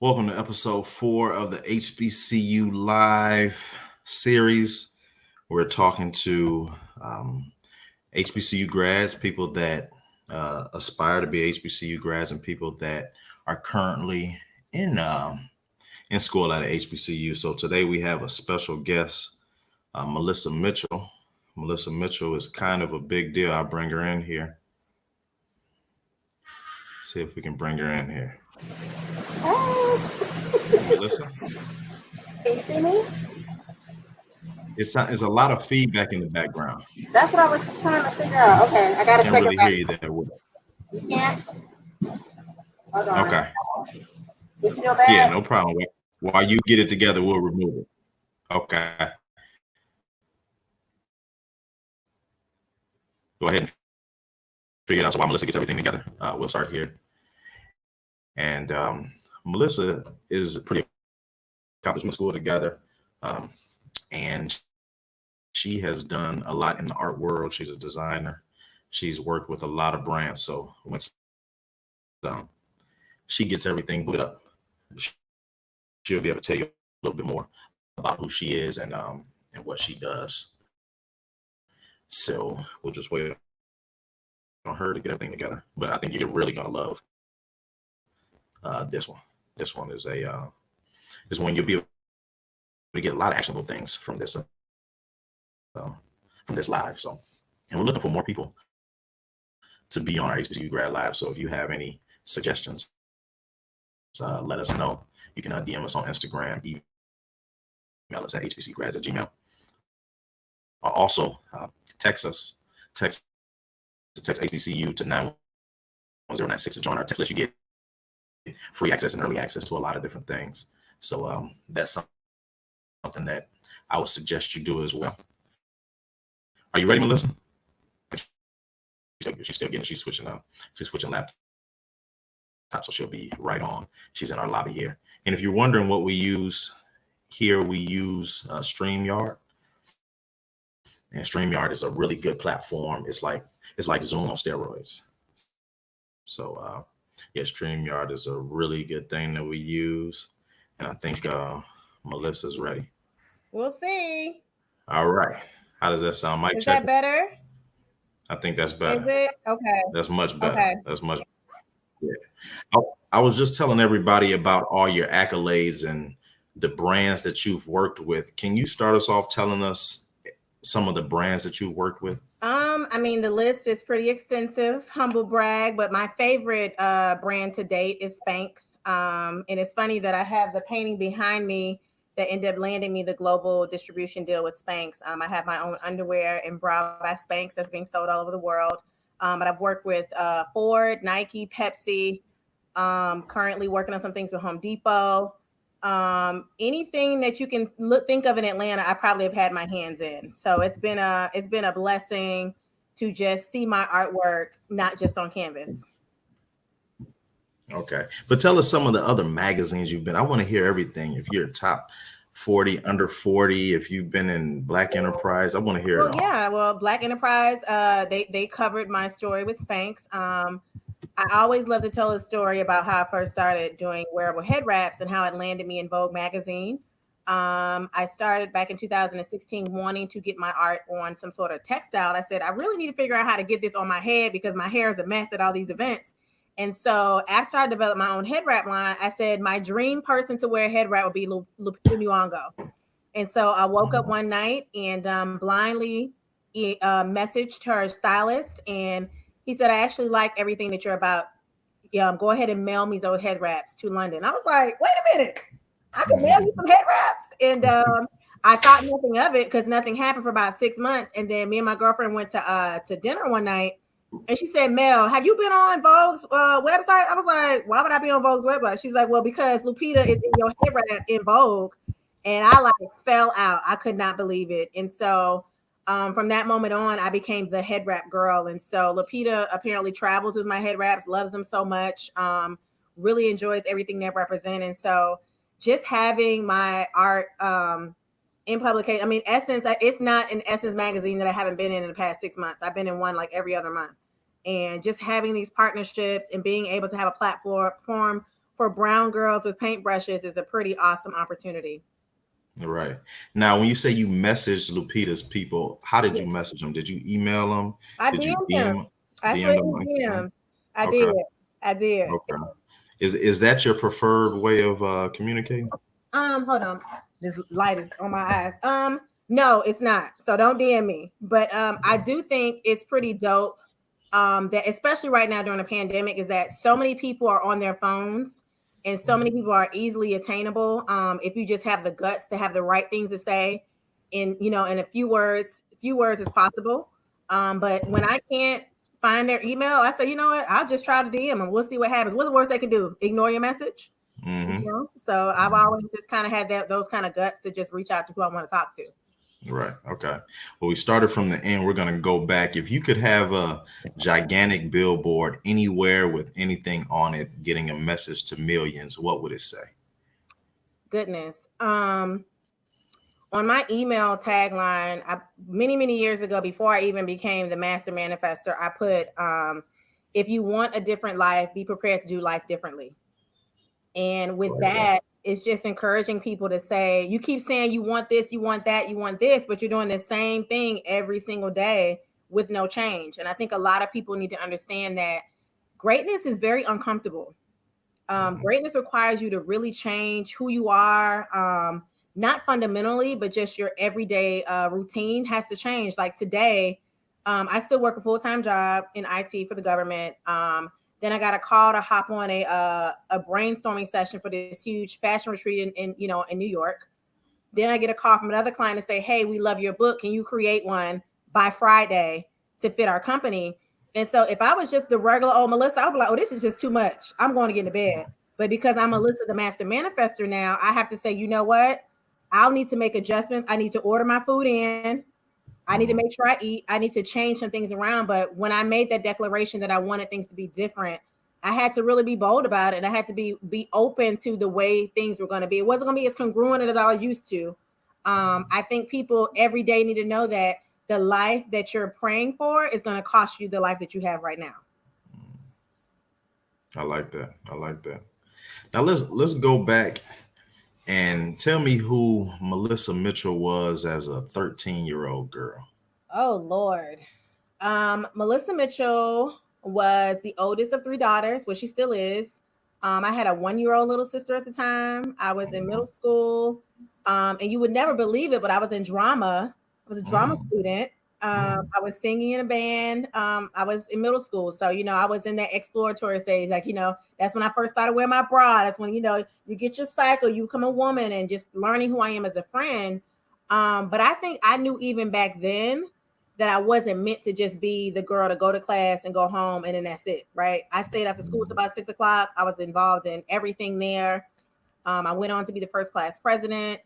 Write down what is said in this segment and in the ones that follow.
Welcome to episode 4 of the HBCU Live series. We're talking to HBCU grads, people that aspire to be HBCU grads, and people that are currently in school at a HBCU. So today we have a special guest, Melissa Mitchell. Melissa Mitchell is kind of a big deal. I'll bring her in here. See if we can bring her in here. Melissa? Can you see me? It's a lot of feedback in the background. That's what I was trying to figure out. Okay, I gotta Can't check really it hear back. you there. You can't? Hold on. Okay. You feel Yeah, bad? no problem. While you get it together, we'll remove it. Okay. Go ahead and figure it out. So while Melissa gets everything together, we'll start here. And Melissa is pretty accomplished. We went to school together, and she has done a lot in the art world. She's a designer. She's worked with a lot of brands. So once she gets everything booted up, she'll be able to tell you a little bit more about who she is and what she does. So we'll just wait on her to get everything together. But I think you're really gonna love this one. This one is one you'll be able to get a lot of actionable things from this live. So, and we're looking for more people to be on our HBCU grad live. So if you have any suggestions, let us know. You can DM us on Instagram, email us at hbcgrads@gmail. Also, text us. Text HBCU to 91096 to join our text list. You get free access and early access to a lot of different things. So that's something that I would suggest you do as well. Are you ready, Melissa? She's still getting. She's switching laptops, so she'll be right on. She's in our lobby here. And if you're wondering what we use here, we use StreamYard. And StreamYard is a really good platform. It's like Zoom on steroids. So yeah, StreamYard is a really good thing that we use. And I think Melissa's ready. We'll see. All right. How does that sound? Mike, Is check. that better? I think that's better. Is it? Okay. That's much better. Okay. That's much better. Yeah. I was just telling everybody about all your accolades and the brands that you've worked with. Can you start us off telling us some of the brands that you've worked with? I mean, the list is pretty extensive, humble brag, but my favorite brand to date is Spanx. And it's funny that I have the painting behind me that ended up landing me the global distribution deal with Spanx. I have my own underwear and bra by Spanx that's being sold all over the world. But I've worked with Ford, Nike, Pepsi, currently working on some things with Home Depot. Anything that you can think of in Atlanta, I probably have had my hands in. So it's been a blessing to just see my artwork, not just on canvas. Okay. But tell us some of the other magazines you've been. I want to hear everything. If you're top 40, under 40, if you've been in Black Enterprise, I want to hear it all. Yeah. Well, Black Enterprise, they covered my story with Spanx. I always love to tell a story about how I first started doing wearable head wraps and how it landed me in Vogue magazine. I started back in 2016 wanting to get my art on some sort of textile. And I said, I really need to figure out how to get this on my head because my hair is a mess at all these events. And so after I developed my own head wrap line, I said my dream person to wear a head wrap would be Lupita Nyong'o. And so I woke up one night and blindly messaged her stylist, and he said, I actually like everything that you're about. Go ahead and mail me those head wraps to London. I was like, wait a minute, I can mail you some head wraps. And I thought nothing of it because nothing happened for about 6 months. And then me and my girlfriend went to dinner one night. And she said, Mel, have you been on Vogue's website? I was like, why would I be on Vogue's website? She's like, well, because Lupita is in your head wrap in Vogue. And I fell out. I could not believe it. And so from that moment on, I became the head wrap girl. And so Lupita apparently travels with my head wraps, loves them so much, really enjoys everything they represent. And so just having my art in publication, I mean, Essence, it's not an Essence magazine that I haven't been in the past 6 months. I've been in one every other month. And just having these partnerships and being able to have a platform for brown girls with paintbrushes is a pretty awesome opportunity. Right. Now, when you say you messaged Lupita's people, how did Yeah. you message them? Did you email them? I Did you DM'd him. DM I DM slid them his on Instagram? DMs. I did. Okay. I did. Okay. Is that your preferred way of communicating? Hold on. This light is on my eyes. No, it's not. So don't DM me. But I do think it's pretty dope. That especially right now during the pandemic is that so many people are on their phones and so many people are easily attainable. If you just have the guts to have the right things to say in a few words is possible. But when I can't find their email, I say, you know what, I'll just try to DM them. We'll see what happens. What's the worst they can do? Ignore your message. Mm-hmm. So I've always just kind of had those kind of guts to just reach out to who I want to talk to. Right. Okay. Well, we started from the end. We're going to go back. If you could have a gigantic billboard anywhere with anything on it, getting a message to millions, what would it say? Goodness. On my email tagline, many years ago, before I even became the master manifester, I put, if you want a different life, be prepared to do life differently. And with that, it's just encouraging people to say, you keep saying you want this, you want that, you want this, but you're doing the same thing every single day with no change. And I think a lot of people need to understand that greatness is very uncomfortable. Greatness requires you to really change who you are, not fundamentally, but just your everyday routine has to change. Like today, I still work a full-time job in IT for the government. Then I got a call to hop on a brainstorming session for this huge fashion retreat in New York. Then I get a call from another client to say, hey, we love your book. Can you create one by Friday to fit our company? And so if I was just the regular old Melissa, I would be like, oh, this is just too much. I'm going to get into bed. But because I'm Melissa, the master manifester now, I have to say, you know what? I'll need to make adjustments. I need to order my food in. I need to make sure I eat. I need to change some things around. But when I made that declaration that I wanted things to be different, I had to really be bold about it. And I had to be open to the way things were going to be. It wasn't going to be as congruent as I was used to. I think people every day need to know that the life that you're praying for is going to cost you the life that you have right now. I like that. I like that. Now let's go back and tell me who Melissa Mitchell was as a 13-year-old girl. Oh Lord. Melissa Mitchell was the oldest of three daughters, which she still is. I had a 1-year-old little sister at the time. I was in middle school. And you would never believe it, but I was in drama. I was a drama student. I was singing in a band. I was in middle school. So, I was in that exploratory stage. Like, that's when I first started wearing my bra. That's when, you get your cycle, you become a woman and just learning who I am as a friend. But I think I knew even back then that I wasn't meant to just be the girl to go to class and go home and then that's it, right? I stayed after school till about 6:00. I was involved in everything there. I went on to be the first class president.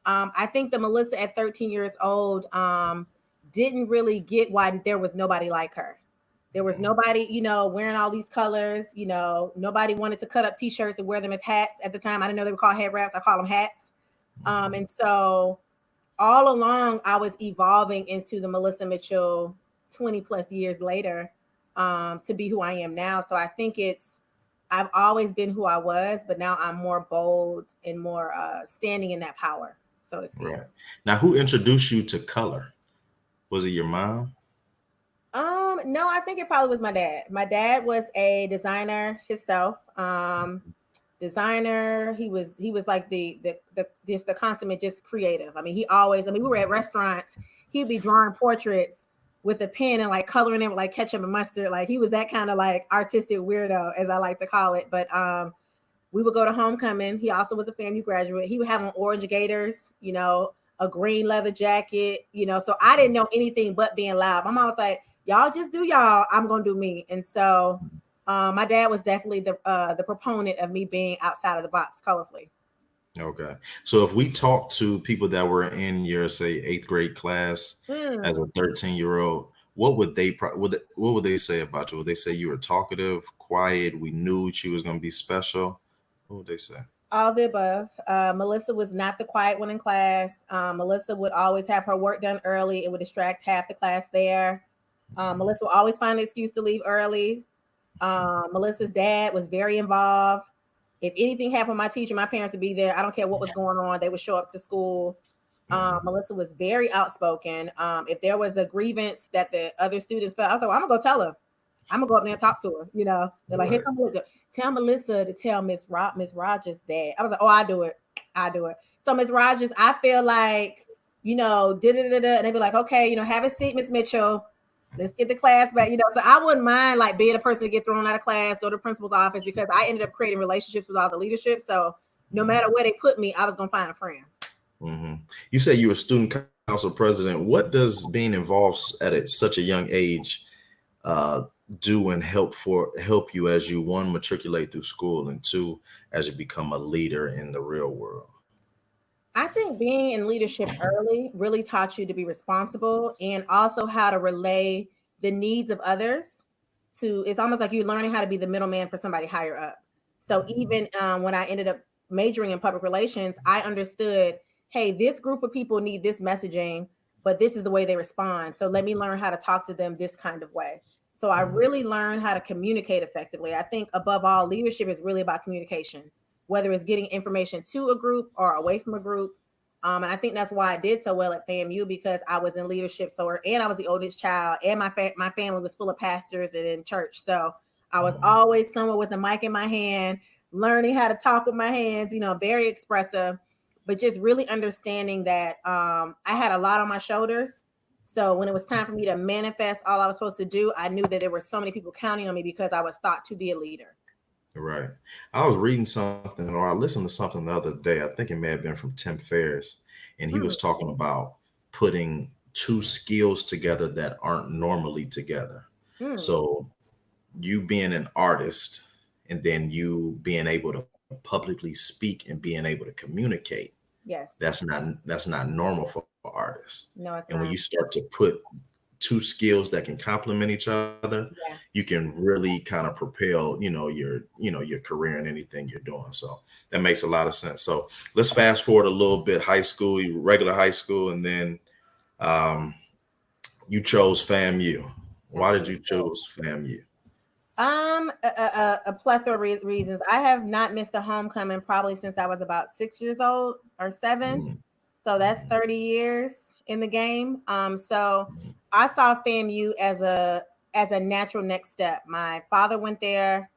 I think the Melissa at 13 years old didn't really get why there was nobody like her. There was nobody, wearing all these colors. Nobody wanted to cut up T-shirts and wear them as hats at the time. I didn't know they were called head wraps. I call them hats. And so all along, I was evolving into the Melissa Mitchell 20 plus years later to be who I am now. So I think I've always been who I was, but now I'm more bold and more standing in that power, so to speak. Right. Now, who introduced you to color? Was it your mom? No, I think it probably was my dad. My dad was a designer himself. Designer. He was like the consummate just creative. I mean, we were at restaurants. He'd be drawing portraits with a pen and like coloring it with like ketchup and mustard. Like he was that kind of like artistic weirdo, as I like to call it. But we would go to homecoming. He also was a FAMU graduate. He would have on orange gaiters, a green leather jacket, So I didn't know anything but being loud. My mom was like, y'all just do y'all. I'm gonna do me. And so my dad was definitely the proponent of me being outside of the box colorfully. Okay. So if we talk to people that were in your, say, 8th grade class as a 13-year-old, what would they what would they say about you? Would they say you were talkative, quiet? We knew she was going to be special. What would they say? All of the above. Melissa was not the quiet one in class. Melissa would always have her work done early. It would distract half the class there. Melissa would always find an excuse to leave early. Melissa's dad was very involved If anything happened with my teacher, my parents would be there. I don't care what was going on. They would show up to school. Melissa was very outspoken. If there was a grievance that the other students felt, I was like, well, I'm gonna go tell her. I'm gonna go up there and talk to her. You know, they're like, here come Melissa. Tell Melissa to tell Miss Rogers that. I was like, oh, I do it. I do it. So Miss Rogers, I feel like, you know, and they'd be like, okay, you know, have a seat, Miss Mitchell. Let's get the class back. You know, so I wouldn't mind like being a person to get thrown out of class, go to the principal's office, because I ended up creating relationships with all the leadership. So no matter where they put me, I was gonna find a friend. You say you were student council president. What does being involved at such a young age do and help you as you, one, matriculate through school, and two, as you become a leader in the real world? I think being in leadership early really taught you to be responsible, and also how to relay the needs of others to, it's almost like you're learning how to be the middleman for somebody higher up. So even when I ended up majoring in public relations, I understood, hey, this group of people need this messaging, but this is the way they respond. So let me learn how to talk to them this kind of way. So I really learned how to communicate effectively. I think above all, leadership is really about communication, whether it's getting information to a group or away from a group. And I think that's why I did so well at FAMU, because I was in leadership. And I was the oldest child, and my family was full of pastors and in church. So I was always somewhere with a mic in my hand, learning how to talk with my hands, you know, very expressive, but just really understanding that I had a lot on my shoulders. So when it was time for me to manifest all I was supposed to do, I knew that there were so many people counting on me because I was thought to be a leader. Right. I was reading something, or I listened to something the other day. I think it may have been from Tim Ferriss, and he was talking about putting two skills together that aren't normally together. So you being an artist, and then you being able to publicly speak and being able to communicate. Yes. That's not normal for artists. No, it's and when not. you start to put two skills that can complement each other, you can really kind of propel, your career in anything you're doing. So that makes a lot of sense. So let's fast forward a little bit. High school, regular high school, and then you chose FAMU. Why did you choose FAMU? A plethora of reasons. I have not missed a homecoming probably since I was about 6 years old or 7. So that's 30 years in the game. So I saw FAMU as a natural next step. My father went there.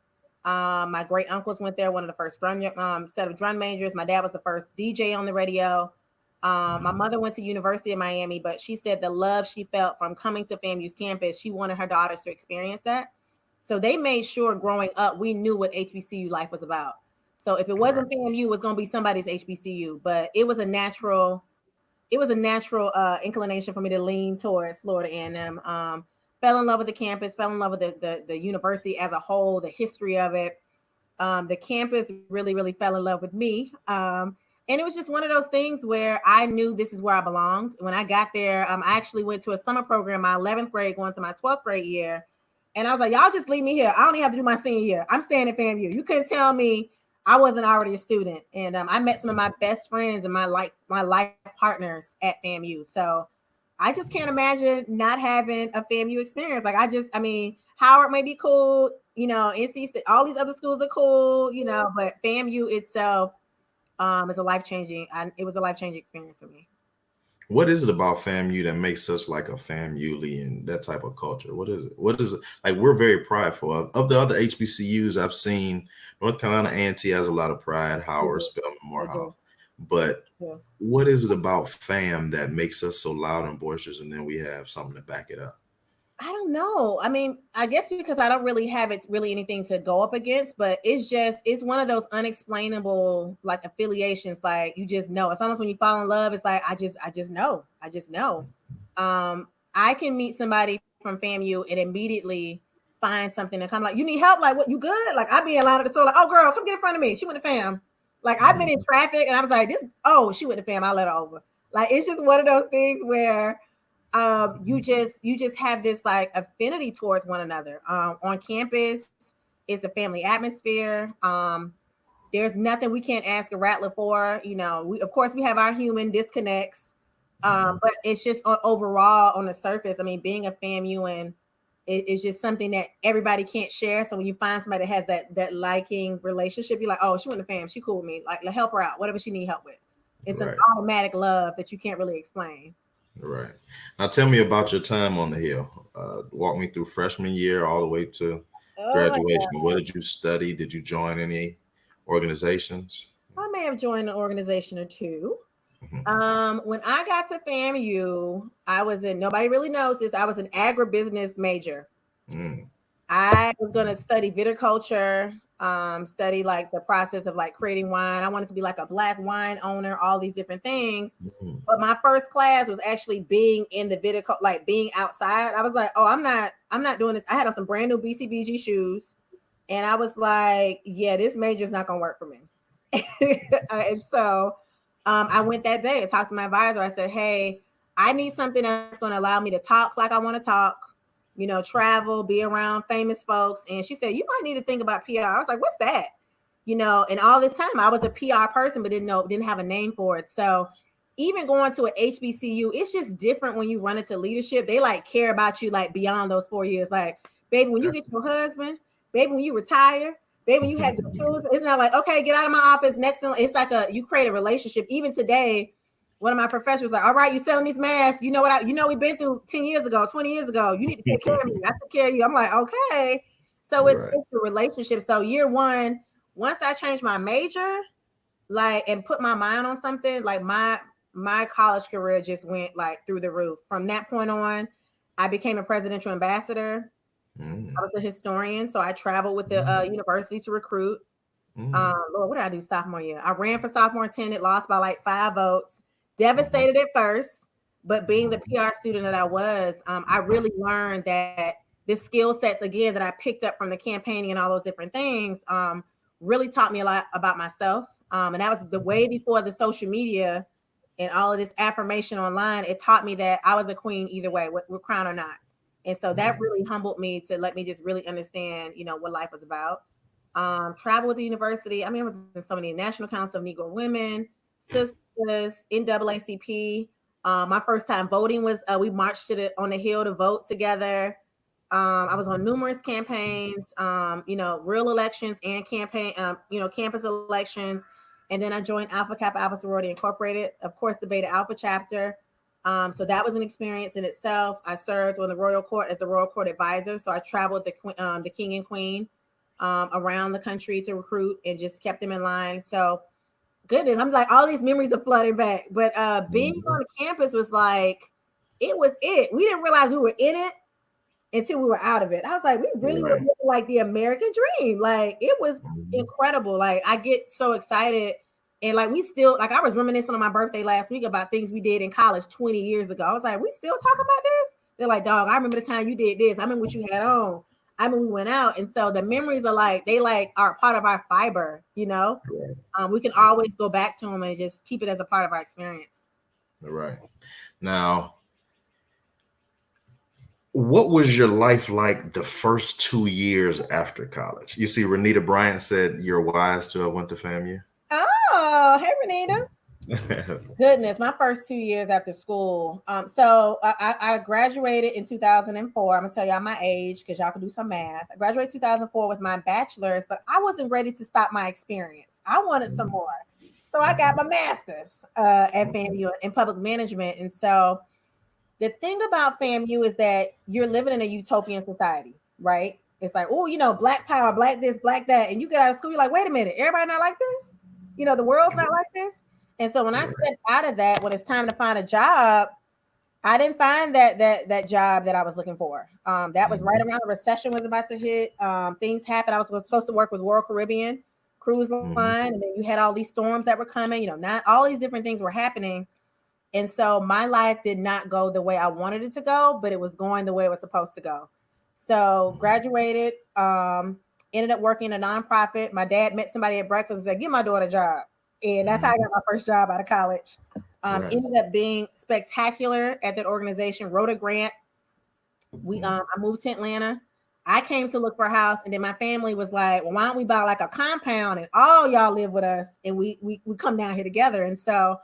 My great uncles went there. One of the first set of drum majors. My dad was the first DJ on the radio. My mother went to University of Miami, but she said the love she felt from coming to FAMU's campus, she wanted her daughters to experience that. So they made sure growing up, we knew what HBCU life was about. So if it wasn't FAMU, it was going to be somebody's HBCU, but it was a natural inclination for me to lean towards Florida A&M. Fell in love with the campus, fell in love with the university as a whole, the history of it. The campus really, really fell in love with me. And it was just one of those things where I knew this is where I belonged. When I got there, I actually went to a summer program, my 11th grade, going to my 12th grade year. And I was like, y'all just leave me here. I don't even have to do my senior year. I'm staying at FAMU. You couldn't tell me I wasn't already a student. And I met some of my best friends and my life partners at FAMU. So I just can't imagine not having a FAMU experience. Howard may be cool, NC State, all these other schools are cool, but FAMU itself is it was a life-changing experience for me. What is it about FAMU that makes us like a FAMU and that type of culture? What is it? What is it? Like, we're very prideful. Of the other HBCUs I've seen, North Carolina A&T has a lot of pride, Howard, Spelman, Morehouse. But what is it about FAM that makes us so loud and boisterous, and then we have something to back it up? I don't know. I mean, I guess because I don't really have anything to go up against, but it's one of those unexplainable like affiliations. Like, you just know. It's almost when you fall in love, it's like, I just know. I can meet somebody from FAMU and immediately find something and come like, you need help? Like, what, you good? Like, I'd be in line at the store, like, oh girl, come get in front of me. She went to FAM. Like, I've been in traffic and I was like, she went to FAM, I'll let her over. Like, it's just one of those things where you just have this like affinity towards one another. On campus, it's a family atmosphere. There's nothing we can't ask a rattler for. Of course we have our human disconnects, but it's just overall on the surface. I mean, being a FAMUan, it's just something that everybody can't share. So when you find somebody that has that liking relationship, you're like, oh, she went to fam, she cool with me. Like help her out, whatever she need help with. It's an Right. automatic love that you can't really explain. Right. Now tell me about your time on the Hill. Walk me through freshman year all the way to Oh my graduation. God. What did you study? Did you join any organizations? I may have joined an organization or two. Mhm. When I got to FAMU, I was in, nobody really knows this, I was an agribusiness major. Mm. I was going to study viticulture, study like the process of like creating wine. I wanted to be like a black wine owner, all these different things. Mm. But my first class was actually being in the viticulture, like being outside. I was like, oh, I'm not doing this. I had on some brand new BCBG shoes. And I was like, yeah, this major is not going to work for me. And so I went that day and talked to my advisor. I said, hey, I need something that's going to allow me to talk like I want to talk, travel, be around famous folks. And she said, you might need to think about PR. I was like, what's that? And all this time I was a PR person, but didn't have a name for it. So even going to an HBCU, it's just different when you run into leadership. They like care about you like beyond those 4 years. Like, baby, when you get your husband, baby, when you retire, baby, when you have your children, it's not like, okay, get out of my office. Next thing, it's like you create a relationship. Even today, one of my professors was like, all right, you selling these masks. You know what we've been through 10 years ago, 20 years ago. You need to take care of me. I took care of you. I'm like, okay. So it's Right. a relationship. So year one, once I changed my major, like, and put my mind on something, like my college career just went like through the roof. From that point on, I became a presidential ambassador. Mm. I was a historian, so I traveled with the university to recruit. Mm. Lord, what did I do sophomore year? I ran for sophomore attendant, lost by like 5 votes. Mhm. Devastated at first, but being the Mhm. PR student that I was, I really learned that the skill sets again that I picked up from the campaigning and all those different things really taught me a lot about myself. And that was the way before the social media and all of this affirmation online. It taught me that I was a queen either way, with crown or not. And so that Mhm. really humbled me to let me just really understand, what life was about. Travel with the university. I mean, I was in so many National Council of Negro Women, Sisters, NAACP. My first time voting was we marched on the Hill to vote together. I was on numerous campaigns, real elections and campus elections. And then I joined Alpha Kappa Alpha Sorority Incorporated, of course, the Beta Alpha chapter. So that was an experience in itself. I served on the Royal Court as the Royal Court advisor. So I traveled the king and queen around the country to recruit and just kept them in line. So goodness, I'm like, all these memories are flooding back. But being on Mhm. the campus was like, it was it. We didn't realize we were in it until we were out of it. I was like, we really were Right. living like the American dream. Like it was Mhm. incredible. Like I get so excited. And like we still, like I was reminiscing on my birthday last week about things we did in college 20 years ago. I was like, we still talk about this? They're like, dog, I remember the time you did this. I remember what you had on. I mean, we went out. And so the memories are like, they like are part of our fiber. Right. We can always go back to them and just keep it as a part of our experience. Right. Now, what was your life like the first 2 years after college? You see, Renita Bryant said you're wise to have went to FAMU. Oh, hey, Renita. Goodness, my first 2 years after school. So I graduated in 2004. I'm gonna tell y'all my age because y'all can do some math. I graduated 2004 with my bachelor's, but I wasn't ready to stop my experience. I wanted some more, so I got my master's at FAMU in public management. And so the thing about FAMU is that you're living in a utopian society, right? It's like, oh, black power, black this, black that, and you get out of school, you're like, wait a minute, everybody not like this? The world's not like this. And so when I Right. stepped out of that, when it's time to find a job, I didn't find that job that I was looking for. That was right Mhm. around the recession was about to hit. Things happened. I was supposed to work with Royal Caribbean cruise Mhm. line, and then you had all these storms that were coming. Not all these different things were happening, and so my life did not go the way I wanted it to go, but it was going the way it was supposed to go. So graduated, ended up working in a nonprofit. My dad met somebody at breakfast and said, "Give my daughter a job," and that's how I Mhm. got my first job out of college. Right. Ended up being spectacular at that organization. Wrote a grant. I moved to Atlanta. I came to look for a house, and then my family was like, "Well, why don't we buy like a compound and all y'all live with us, and we come down here together." And so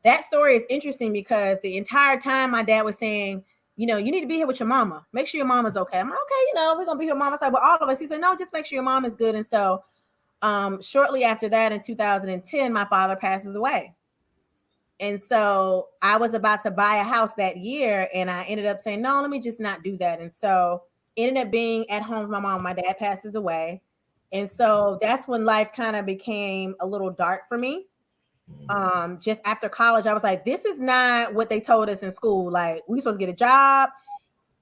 that story is interesting because the entire time my dad was saying, you need to be here with your mama. Make sure your mama's okay. I'm like, okay, we're gonna be here with mama. I said, well, all of us. He said, no, just make sure your mom is good. And so shortly after that, in 2010, my father passes away. And so I was about to buy a house that year, and I ended up saying, no, let me just not do that. And so ended up being at home with my mom. My dad passes away. And so that's when life kind of became a little dark for me. Just after college, I was like, this is not what they told us in school. Like, we supposed to get a job,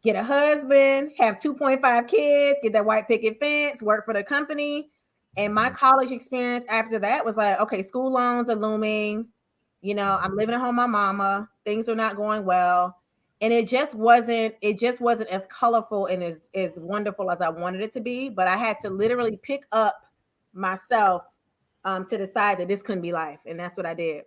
get a husband, have 2.5 kids, get that white picket fence, work for the company. And my college experience after that was like, okay, school loans are looming. I'm living at home with my mama. Things are not going well. And it just wasn't as colorful and as wonderful as I wanted it to be. But I had to literally pick up myself to decide that this couldn't be life. And that's what I did.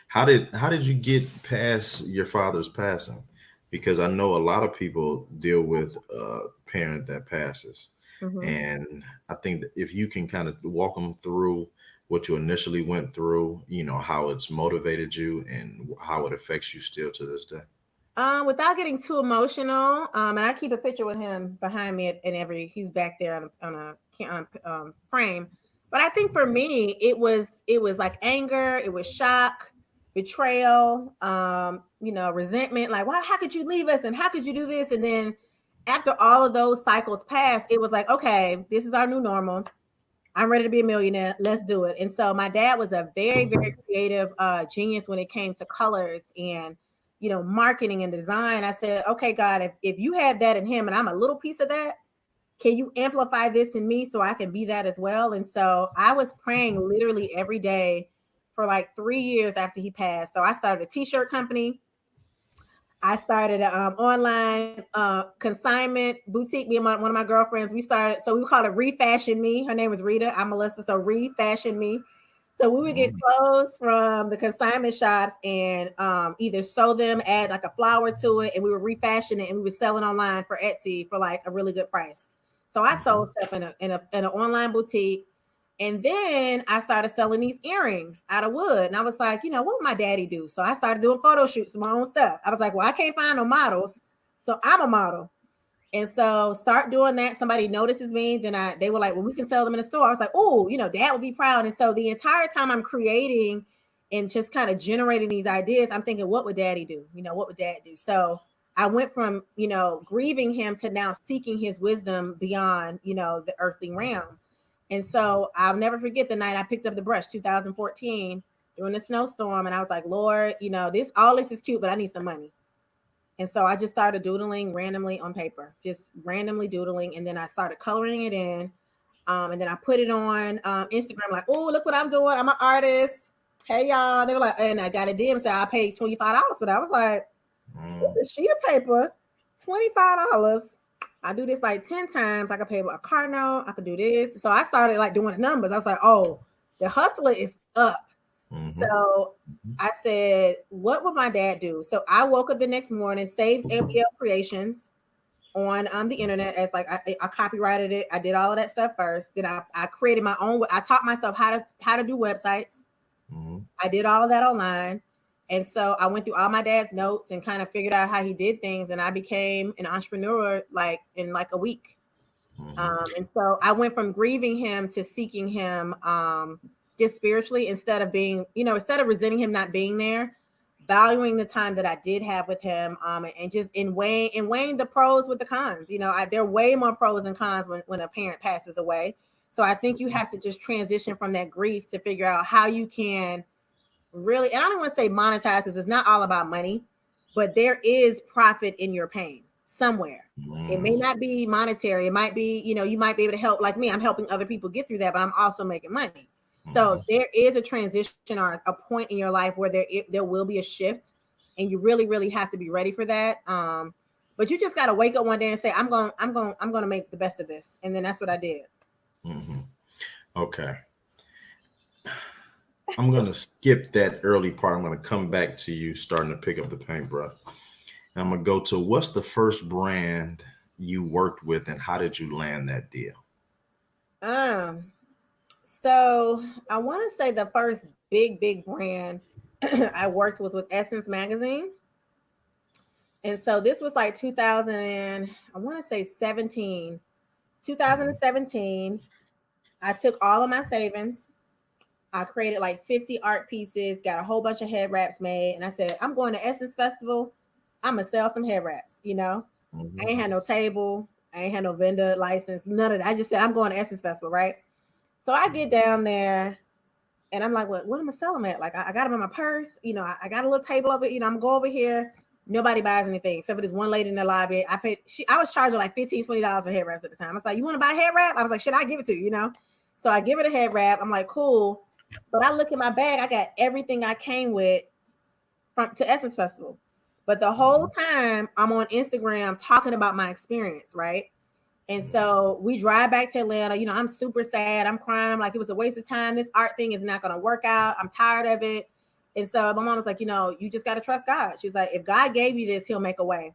How did you get past your father's passing? Because I know a lot of people deal with a parent that passes, Mm-hmm. and I think that if you can kind of walk them through what you initially went through, how it's motivated you and how it affects you still to this day. Without getting too emotional, and I keep a picture with him behind me in every. He's back there on a frame. But I think for me, it was like anger, it was shock, betrayal, resentment. Like, why? How could you leave us? And how could you do this? And then after all of those cycles passed, it was like, okay, this is our new normal. I'm ready to be a millionaire. Let's do it. And so my dad was a very, very creative genius when it came to colors and marketing and design. I said, okay, God, if you had that in him and I'm a little piece of that, can you amplify this in me so I can be that as well? And so I was praying literally every day for like 3 years after he passed. So I started a t-shirt company. I started an online consignment boutique. Me and one of my girlfriends, we started. So we called it Refashion Me. Her name was Rita. I'm Melissa. So Refashion Me. So we would get Mm, clothes from the consignment shops and either sew them, add like a flower to it, and we would refashion it and we would sell it online for Etsy for like a really good price. So I sold mhm, stuff in an online boutique. And then I started selling these earrings out of wood. And I was like, what would my daddy do? So I started doing photo shoots of my own stuff. I was like, well, I can't find no models. So I'm a model. And so start doing that. Somebody notices me. Then they were like, well, we can sell them in the store. I was like, oh, dad would be proud. And so the entire time I'm creating and just kind of generating these ideas, I'm thinking, what would daddy do? What would dad do? So I went from, grieving him to now seeking his wisdom beyond, the earthly realm. And so I'll never forget the night I picked up the brush, 2014, during the snowstorm. And I was like, Lord, all this is cute, but I need some money. And so I just started doodling randomly on paper, just randomly doodling. And then I started coloring it in. And then I put it on Instagram, like, oh, look what I'm doing. I'm an artist. Hey, y'all. They were like, and I got a DM, so I paid $25 for that. I was like, mm, it's a sheet of paper, $25. I do this like 10 times. I could pay a car note. I could do this. So I started like doing the numbers. I was like, oh, the hustler is up. mhm, So I said, what would my dad do? So I woke up the next morning, saved LPL Creations on the internet as like I copyrighted it. I did all of that stuff first. Then I created my own. I taught myself how to do websites. mhm, I did all of that online. And so I went through all my dad's notes and kind of figured out how he did things. And I became an entrepreneur like in like a week. mhm, And so I went from grieving him to seeking him just spiritually instead of resenting him not being there, valuing the time that I did have with him, and just in weighing the pros with the cons. There are way more pros and cons when a parent passes away. So I think you have to just transition from that grief to figure out how you can really, and I don't want to say monetize because it's not all about money, but there is profit in your pain somewhere. It may mhm, not be monetary. It might be, you might be able to help, like me. I'm helping other people get through that, but I'm also making money. So mhm, there is a transition or a point in your life where there will be a shift, and you really, really have to be ready for that. But you just got to wake up one day and say, I'm going to make the best of this. And then that's what I did. mhm. Okay. I'm gonna skip that early part. I'm gonna come back to you starting to pick up the paintbrush. And I'm gonna go to what's the first brand you worked with and how did you land that deal? Um, So I want to say the first big brand I worked with was Essence Magazine. And so this was like 2000, I want to say 17, 2017. I took all of my savings. I created like 50 art pieces, got a whole bunch of head wraps made. And I said, I'm going to Essence Festival. I'm going to sell some head wraps, you know? I ain't had no table. I ain't had no vendor license, none of that. I just said, I'm going to Essence Festival, right? So I get down there and I'm like, what am I going to sell them at? Like, I got them in my purse. You know, I got a little table of it. You know, I'm going to go over here. Nobody buys anything except for this one lady in the lobby. I was charging like $15, $20 for head wraps at the time. I was like, you want to buy a head wrap? I was like, should I give it to you? You know? So I give her the head wrap. I'm like, cool. But I look in my bag. I got everything I came with to Essence Festival. But the whole time I'm on Instagram talking about my experience, right? And so we drive back to Atlanta. You know, I'm super sad. I'm crying. I'm like, it was a waste of time. This art thing is not going to work out. I'm tired of it. And so my mom was like, you know, you just got to trust God. She's like, if God gave you this, he'll make a way.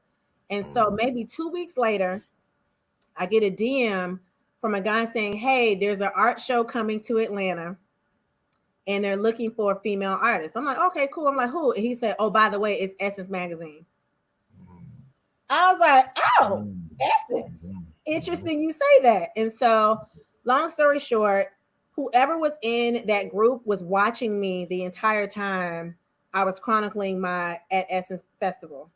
And so maybe 2 weeks later, I get a DM from a guy saying, hey, there's an art show coming to Atlanta and they're looking for a female artist. I'm like, okay, cool. I'm like, who? And he said, oh, by the way, it's Essence Magazine. I was like, oh, Essence. Interesting you say that. And so, long story short, whoever was in that group was watching me the entire time I was chronicling my at Essence Festival.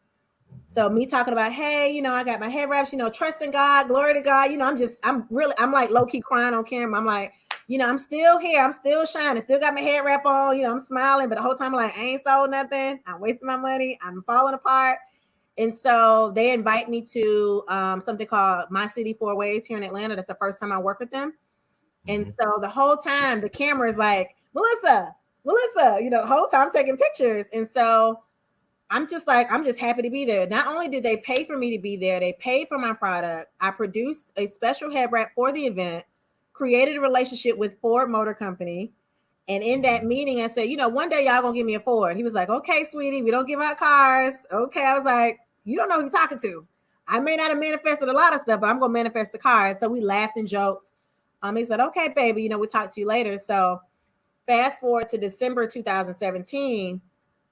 So me talking about, hey, you know, I got my head wraps, you know, trusting God, glory to God. You know, I'm like low key crying on camera. I'm like, you know, I'm still here. I'm still shining. Still got my head wrap on. You know, I'm smiling. But the whole time I'm like, I ain't sold nothing. I'm wasting my money. I'm falling apart. And so they invite me to something called My City Four Ways here in Atlanta. That's the first time I work with them. And so the whole time the camera is like, Melissa, you know, the whole time I'm taking pictures. And so I'm just happy to be there. Not only did they pay for me to be there, they paid for my product. I produced a special head wrap for the event, created a relationship with Ford Motor Company. And in that meeting, I said, you know, one day y'all gonna give me a Ford. He was like, okay, sweetie, we don't give out cars. Okay. I was like, you don't know who you're talking to. I may not have manifested a lot of stuff, but I'm gonna manifest the cars. So we laughed and joked. He said, okay, baby, you know, we'll talk to you later. So fast forward to December 2017.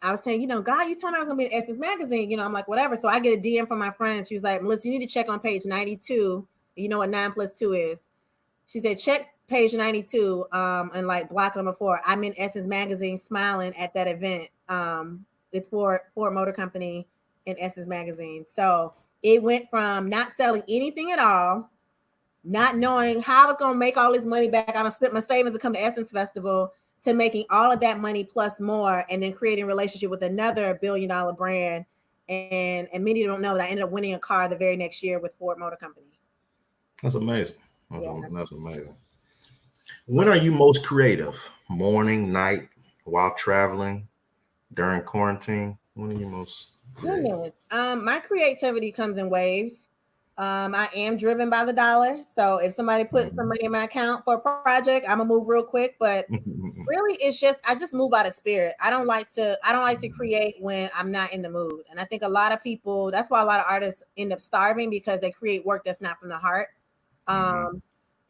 I was saying, you know, God, you told me I was gonna be in Essence Magazine. You know, I'm like, whatever. So I get a DM from my friend. She was like, Melissa, you need to check on page 92. You know what 9 + 2 is. She said, check page 92 and like block number 4. I'm in Essence Magazine smiling at that event with Ford Motor Company and Essence Magazine. So it went from not selling anything at all, not knowing how I was going to make all this money back. I spent my savings to come to Essence Festival, to making all of that money plus more, and then creating a relationship with another $1 billion brand. And many don't know that I ended up winning a car the very next year with Ford Motor Company. That's amazing. That's amazing. When are you most creative? Morning, night, while traveling, during quarantine? When are you most creative? Goodness. My creativity comes in waves. I am driven by the dollar. So if somebody puts some money in my account for a project, I'm gonna move real quick. But really, I just move out of spirit. I don't like to create when I'm not in the mood. And I think a lot of people, that's why a lot of artists end up starving, because they create work that's not from the heart.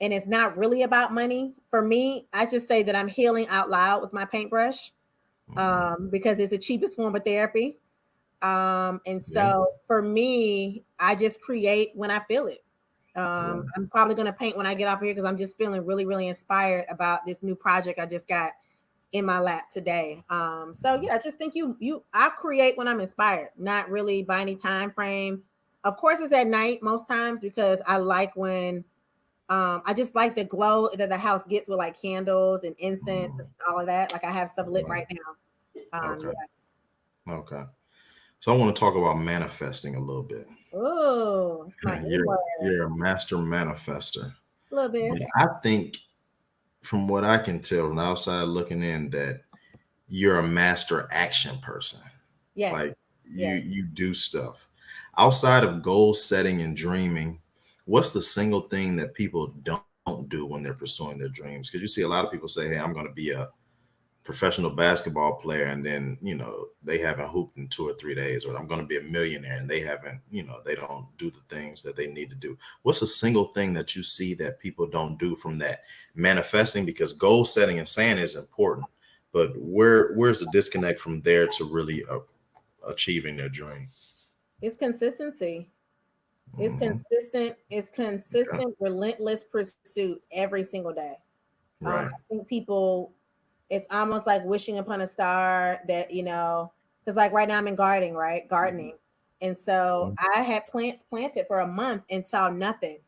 And it's not really about money. For me, I just say that I'm healing out loud with my paintbrush because it's the cheapest form of therapy. And so for me, I just create when I feel it. I'm probably going to paint when I get off here because I'm just feeling really, really inspired about this new project I just got in my lap today. So yeah, I just think I create when I'm inspired, not really by any time frame. Of course, it's at night most times because I like when I just like the glow that the house gets with like candles and incense and all of that. Like I have stuff lit right now. Okay. So I want to talk about manifesting a little bit. Oh, you're a master manifester. A little bit. But I think, from what I can tell from the outside looking in, that you're a master action person. Yes. Like you do stuff outside of goal setting and dreaming. What's the single thing that people don't do when they're pursuing their dreams? Because you see a lot of people say, hey, I'm going to be a professional basketball player, and then, you know, they haven't hooped in 2 or 3 days, or I'm going to be a millionaire, and they haven't, you know, they don't do the things that they need to do. What's a single thing that you see that people don't do from that manifesting? Because goal setting and saying is important, but where's the disconnect from there to really achieving their dream? It's consistency. It's Hmm. consistent. It's Okay. consistent, relentless pursuit every single day. Right. I think people, it's almost like wishing upon a star that, because like right now I'm in gardening, right? Gardening. And so Mhm. I had plants planted for a month and saw nothing.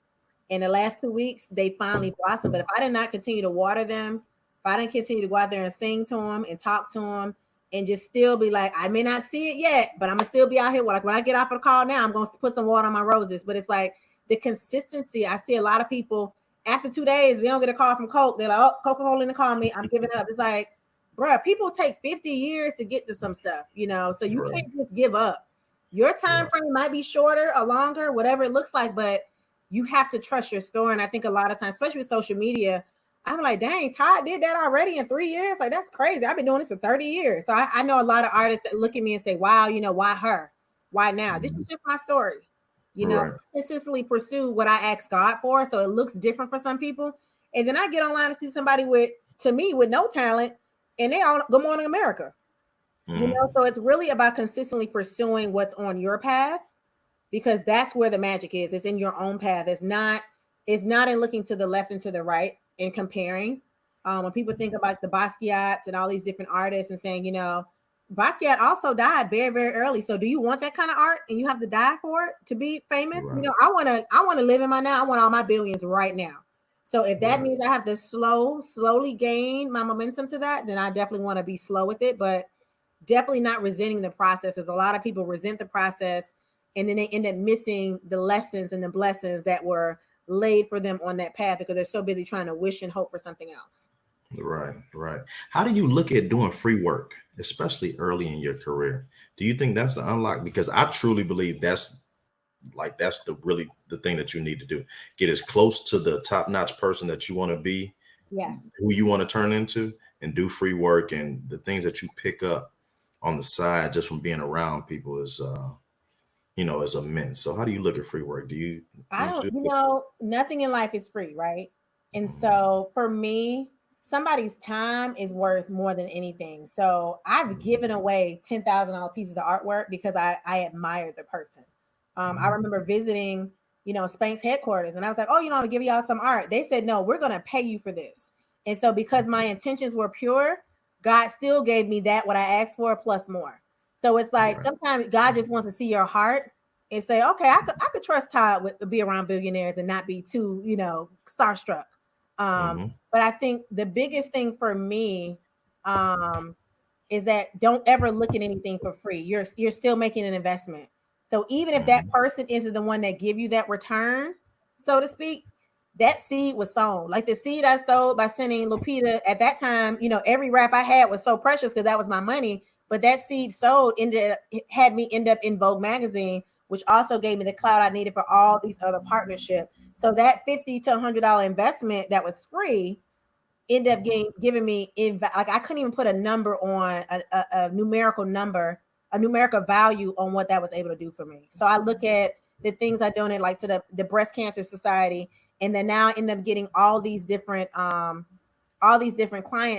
In the last 2 weeks, they finally blossomed. But if I did not continue to water them, if I didn't continue to go out there and sing to them and talk to them and just still be like, I may not see it yet, but I'm gonna still be out here. Like when I get off of the call now, I'm gonna put some water on my roses. But it's like the consistency. I see a lot of people after 2 days, they don't get a call from Coke. They're like, oh, Coca-Cola didn't call me. I'm giving up. It's like, bruh, people take 50 years to get to some stuff, so you Right. can't just give up. Your time Right. frame might be shorter or longer, whatever it looks like, but you have to trust your store. And I think a lot of times, especially with social media, I'm like, dang, Todd did that already in 3 years. Like, that's crazy. I've been doing this for 30 years. So I know a lot of artists that look at me and say, wow, why her? Why now? This is Mhm. just my story. Right. Consistently pursue what I asked God for. So it looks different for some people. And then I get online and see somebody to me, with no talent, and they all Good Morning America. Hmm. So it's really about consistently pursuing what's on your path, because that's where the magic is. It's in your own path. It's not in looking to the left and to the right and comparing. When people think about the Basquiat's and all these different artists and saying, Basquiat also died very, very early. So do you want that kind of art and you have to die for it to be famous? Right. I want to live in my now. I want all my billions right now. So if that Right. means I have to slowly gain my momentum to that, then I definitely want to be slow with it. But definitely not resenting the process, as a lot of people resent the process and then they end up missing the lessons and the blessings that were laid for them on that path because they're so busy trying to wish and hope for something else. Right. Right. How do you look at doing free work, especially early in your career? Do you think that's the unlock? Because I truly believe that's the thing that you need to do. Get as close to the top notch person that you want to be, Yeah. who you want to turn into, and do free work, and the things that you pick up on the side just from being around people is immense. So how do you look at free work? Do I you don't, do this? nothing in life is free, right? And Mhm. so for me, somebody's time is worth more than anything. So I've given away $10,000 pieces of artwork because I admire the person. I Mhm. remember visiting, Spank's headquarters, and I was like, oh, I'll give y'all some art. They said, no, we're gonna pay you for this. And so because my intentions were pure, God still gave me that what I asked for plus more. So it's like Right. sometimes God just wants to see your heart and say, okay, I could trust Todd with to be around billionaires and not be too, starstruck. Um, Hmm. but I think the biggest thing for me um, is that don't ever look at anything for free. You're still making an investment. So even if that Hmm. person isn't the one that give you that return, so to speak, that seed was sown. Like the seed I sowed by sending Lupita at that time, every rap I had was so precious because that was my money. But that seed sowed had me end up in Vogue magazine, which also gave me the clout I needed for all these other partnerships. So that $50 to $100 investment that was free ended up giving me like I couldn't even put a number on a numerical number, a numerical value on what that was able to do for me. So I look at the things I donate, like to the Breast Cancer Society, and then now I end up getting all these different clients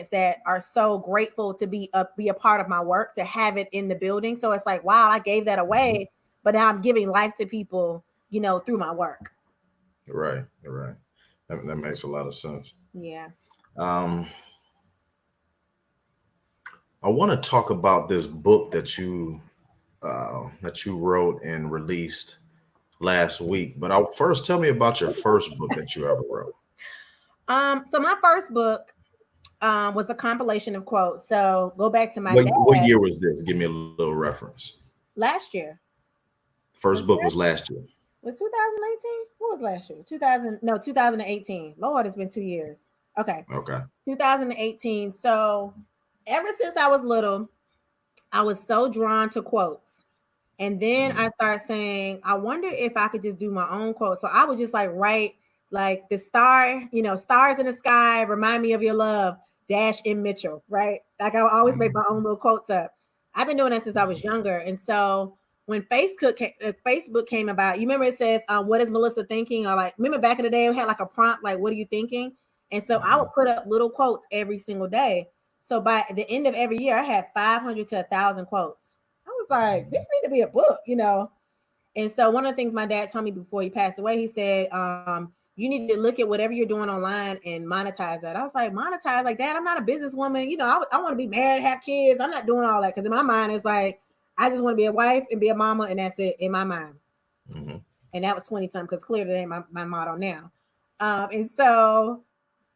that are so grateful to be a part of my work, to have it in the building. So it's like, wow, I gave that Hmm. away, but now I'm giving life to people, through my work. Right. Right. That makes a lot of sense. Yeah. Um, I want to talk about this book that you wrote and released last week. But first tell me about your first book that you ever wrote. So my first book was a compilation of quotes. So go back to my What dad year was this? Give me a little reference. last year. Was First it book was last year? last year. Was 2018? What was last year? 2000? No, 2018. Lord, it's been 2 years. Okay, Okay. 2018. So ever since I was little, I was so drawn to quotes. And then I Mm. started saying, I wonder if I could just do my own quote. So I would just like write like the star, stars in the sky, remind me of your love, Dash M. Mitchell, right? Like I would always make Mm. my own little quotes up. I've been doing that since I was younger. And so when Facebook came about, you remember it says, what is Melissa thinking? Or like, remember back in the day, it had like a prompt, like, what are you thinking? And so I would Mhm. put up little quotes every single day. So by the end of every year, I had 500 to 1,000 quotes. I was like, this need to be a book. And so one of the things my dad told me before he passed away, he said, you need to look at whatever you're doing online and monetize that. I was like, monetize? Like, Dad, I'm not a businesswoman. You know, I want to be married, have kids. I'm not doing all that. Because in my mind, it's like, I just want to be a wife and be a mama, and that's it in my mind. Mm-hmm. And that was 20-something, because clearly that ain't my motto now. And so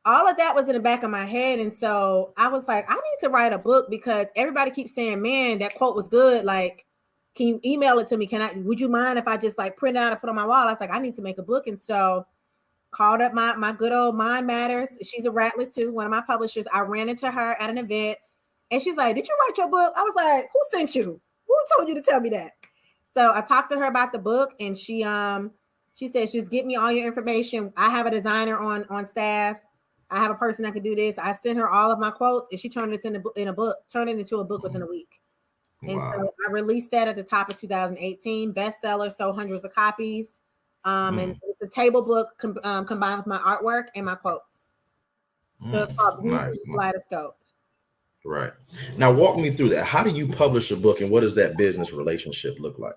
all of that was in the back of my head. And so I was like, I need to write a book, because everybody keeps saying, man, that quote was good. Like, can you email it to me? Would you mind if I just like print it out and put it on my wall? I was like, I need to make a book. And so called up my good old Mind Matters. She's a Rattler too, one of my publishers. I ran into her at an event, and she's like, did you write your book? I was like, who sent you? Who told you to tell me that? So I talked to her about the book, and she said, just get me all your information. I have a designer on staff. I have a person that can do this. I sent her all of my quotes, and she turned it into a book within a week. And so I released that at the top of 2018. Bestseller, sold hundreds of copies. And it's a table book combined with my artwork and my quotes. So it's called Nice. Kaleidoscope. Right. Now walk me through that. How do you publish a book, and what does that business relationship look like?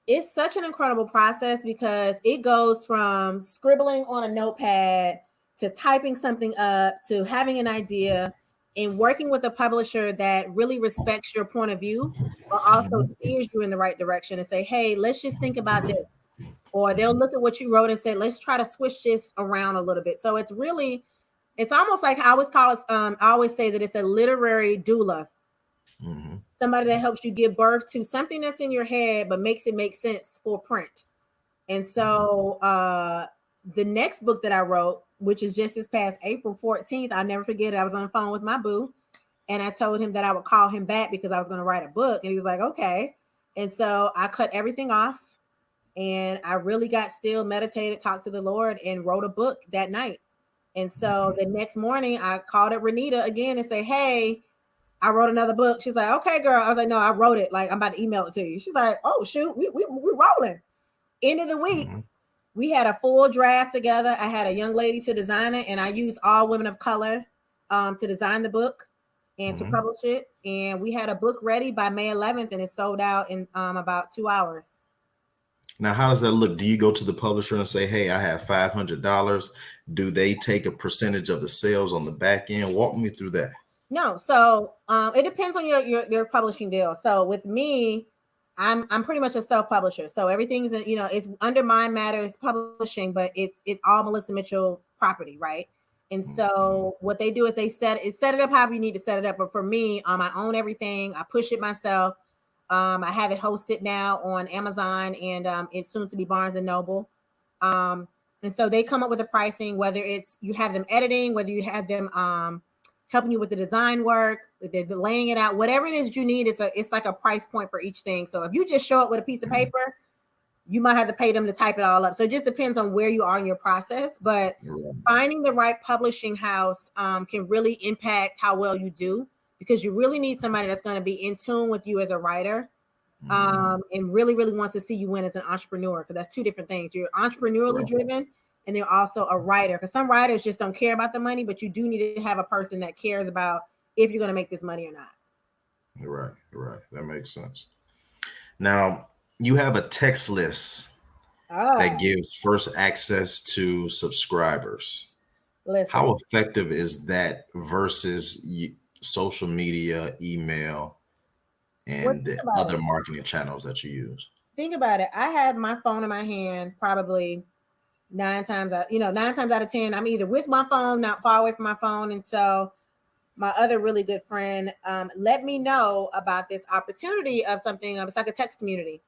It's such an incredible process, because it goes from scribbling on a notepad to typing something up to having an idea and working with a publisher that really respects your point of view, but also steers you in the right direction and say, hey, let's just think about this. Or they'll look at what you wrote and say, let's try to switch this around a little bit. So it's almost like I always say that it's a literary doula. Mm-hmm. Somebody that helps you give birth to something that's in your head, but makes it make sense for print. And so the next book that I wrote, which is just this past April 14th, I'll never forget it. I was on the phone with my boo, and I told him that I would call him back because I was going to write a book. And he was like, okay. And so I cut everything off, and I really got still, meditated, talked to the Lord, and wrote a book that night. And so the next morning I called up Renita again and say, hey, I wrote another book. She's like, okay, girl. I was like, no, I wrote it. Like, I'm about to email it to you. She's like, oh, shoot, we're rolling. End of the week, we had a full draft together. I had a young lady to design it, and I used all women of color to design the book and to publish it. And we had a book ready by May 11th, and it sold out in about 2 hours. Now, how does that look? Do you go to the publisher and say, hey, I have $500? Do they take a percentage of the sales on the back end? Walk me through that. No. So it depends on your publishing deal. So with me, I'm pretty much a self-publisher. So everything's, it's under Mind Matters Publishing, but it's all Melissa Mitchell property, right? And so what they do is they set it up however you need to set it up. But for me, I own everything. I push it myself. I have it hosted now on Amazon, and it's soon to be Barnes and Noble. And so they come up with the pricing, whether it's you have them editing, whether you have them helping you with the design work, they're laying it out, whatever it is you need. It's like a price point for each thing. So if you just show up with a piece of paper, you might have to pay them to type it all up. So it just depends on where you are in your process. But finding the right publishing house can really impact how well you do, because you really need somebody that's going to be in tune with you as a writer and really, really wants to see you win as an entrepreneur, because that's two different things. You're entrepreneurially driven, and you're also a writer, because some writers just don't care about the money, but you do need to have a person that cares about if you're going to make this money or not. You're right. That makes sense. Now, you have a text list that gives first access to subscribers. Listen. How effective is that versus social media, email, and the other marketing channels that you use? Think about it. I have my phone in my hand probably 9 times out of 10. I'm either with my phone, not far away from my phone. And so my other really good friend let me know about this opportunity of something. It's like a text community.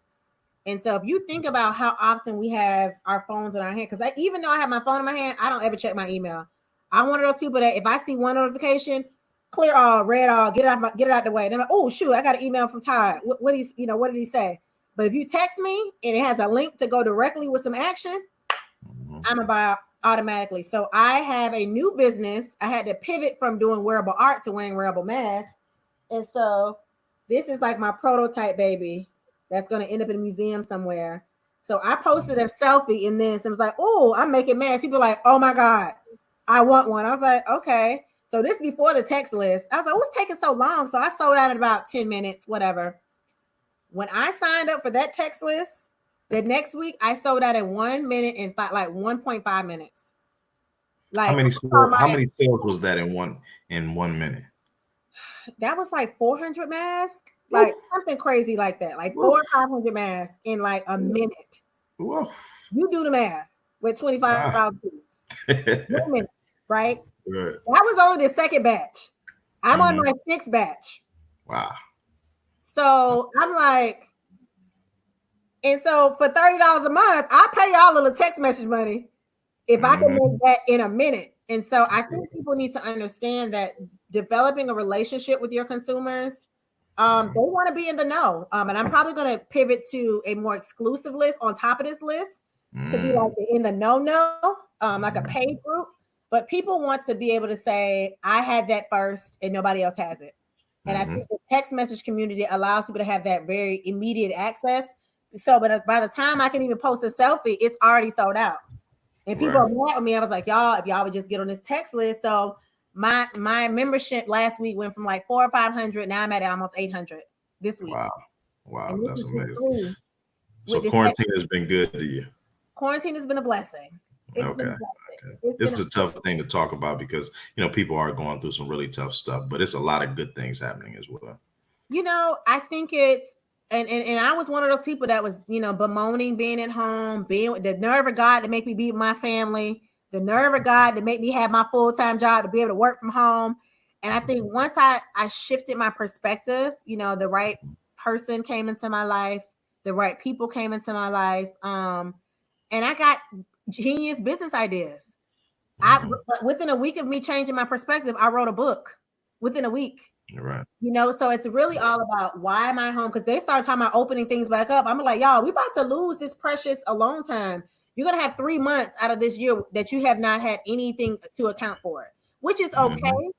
And so if you think about how often we have our phones in our hand, because even though I have my phone in my hand, I don't ever check my email. I'm one of those people that if I see one notification, clear all, red all, get it out the way. And I'm like, oh shoot, I got an email from Todd. What did he say? But if you text me and it has a link to go directly with some action, I'm about automatically. So I have a new business. I had to pivot from doing wearable art to wearing wearable masks. And so this is like my prototype baby that's going to end up in a museum somewhere. So I posted a selfie in this and was like, oh, I'm making masks. People are like, oh my God, I want one. I was like, okay. So this before the text list. I was like, what's taking so long? So I sold out in about 10 minutes, whatever. When I signed up for that text list, The next week, I sold out in 1 minute and 1.5 minutes. How Like many sales, how many sales was that in 1 minute? that was like 400 masks, like Woo, something crazy like that, like woo, 400 or 500 masks in like a minute. woo. You do the math with Wow. $25 piece. 1 minute, right? Good. That was only the second batch. I'm on Mhm. my sixth batch. Wow. So I'm like, and so for $30 a month, I pay y'all a little text message money if I can make Mhm. that in a minute. And so I think people need to understand that developing a relationship with your consumers, they want to be in the know. And I'm probably going to pivot to a more exclusive list on top of this list to be like Mm. the in the know, like a paid group. But people want to be able to say, I had that first and nobody else has it. And I think Mhm. the text message community allows people to have that very immediate access. So, but by the time I can even post a selfie, it's already sold out. And people Right. are mad at me. I was like, y'all, if y'all would just get on this text list. So my membership last week went from like 400 or 500. Now I'm at almost 800 this week. Wow. Wow. And this That's is for amazing. free So with this text. quarantine has been good to you. Quarantine has been a blessing. It's been a Okay. blessing. Okay. It's been It's a tough thing to talk about because people are going through some really tough stuff, but it's a lot of good things happening as well. I think it's and I was one of those people that was, bemoaning being at home, being with the nerve of God to make me be with my family, the nerve of God to make me have my full-time job to be able to work from home. And I think once I shifted my perspective, the right person came into my life, the right people came into my life. And I got genius business ideas. Mhm. Within a week of me changing my perspective, I wrote a book within a week. You're right. So it's really all about why am I home? Because they started talking about opening things back up. I'm like, y'all, we about to lose this precious alone time. You're gonna have 3 months out of this year that you have not had anything to account for it, which is Mhm. okay,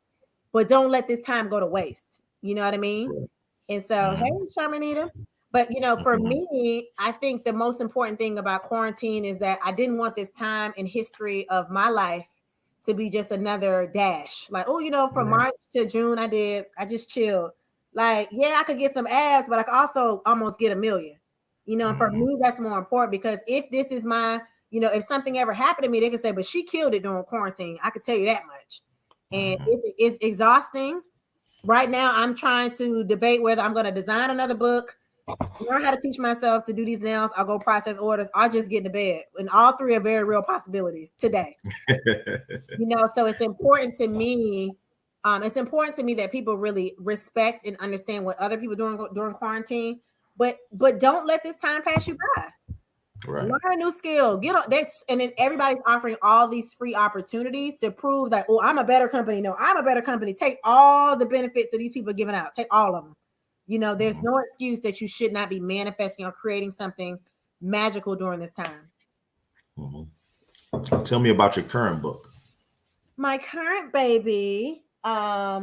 but don't let this time go to waste. You know what I mean? Right. And so, hey, Mhm. Sharmanita. But for Mhm. me, I think the most important thing about quarantine is that I didn't want this time in history of my life to be just another dash. Like, oh, from Right. March to June, I just chilled. Like, yeah, I could get some abs, but I could also almost get a million. And for Mhm. me, that's more important because if this is my, if something ever happened to me, they could say, but she killed it during quarantine. I could tell you that much. And Mhm. it's exhausting. Right now, I'm trying to debate whether I'm going to design another book, learn how to teach myself to do these nails. I'll go process orders. I'll just get into bed. And all three are very real possibilities today. So it's important to me. It's important to me that people really respect and understand what other people doing during quarantine. But don't let this time pass you by. Right. Learn a new skill. Get on that's and then everybody's offering all these free opportunities to prove that, oh, I'm a better company. No, I'm a better company. Take all the benefits that these people are giving out. Take all of them. There's Mhm. no excuse that you should not be manifesting or creating something magical during this time. Mhm. Tell me about your current book. My current baby, I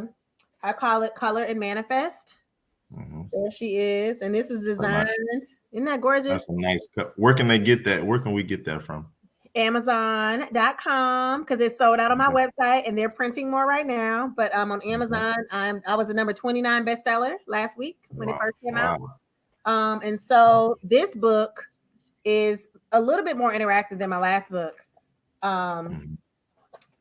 call it Color and Manifest. Mhm. There she is. And this was So nice. designed. Isn't that gorgeous? That's a nice cup. Where can they get that? Where can we get that from? Amazon.com because it's sold out on my Okay. website and they're printing more right now. But on Mhm. Amazon, I was a number 29 bestseller last week when it Wow. first came out. Wow. And so this book is a little bit more interactive than my last book. Um, Mhm.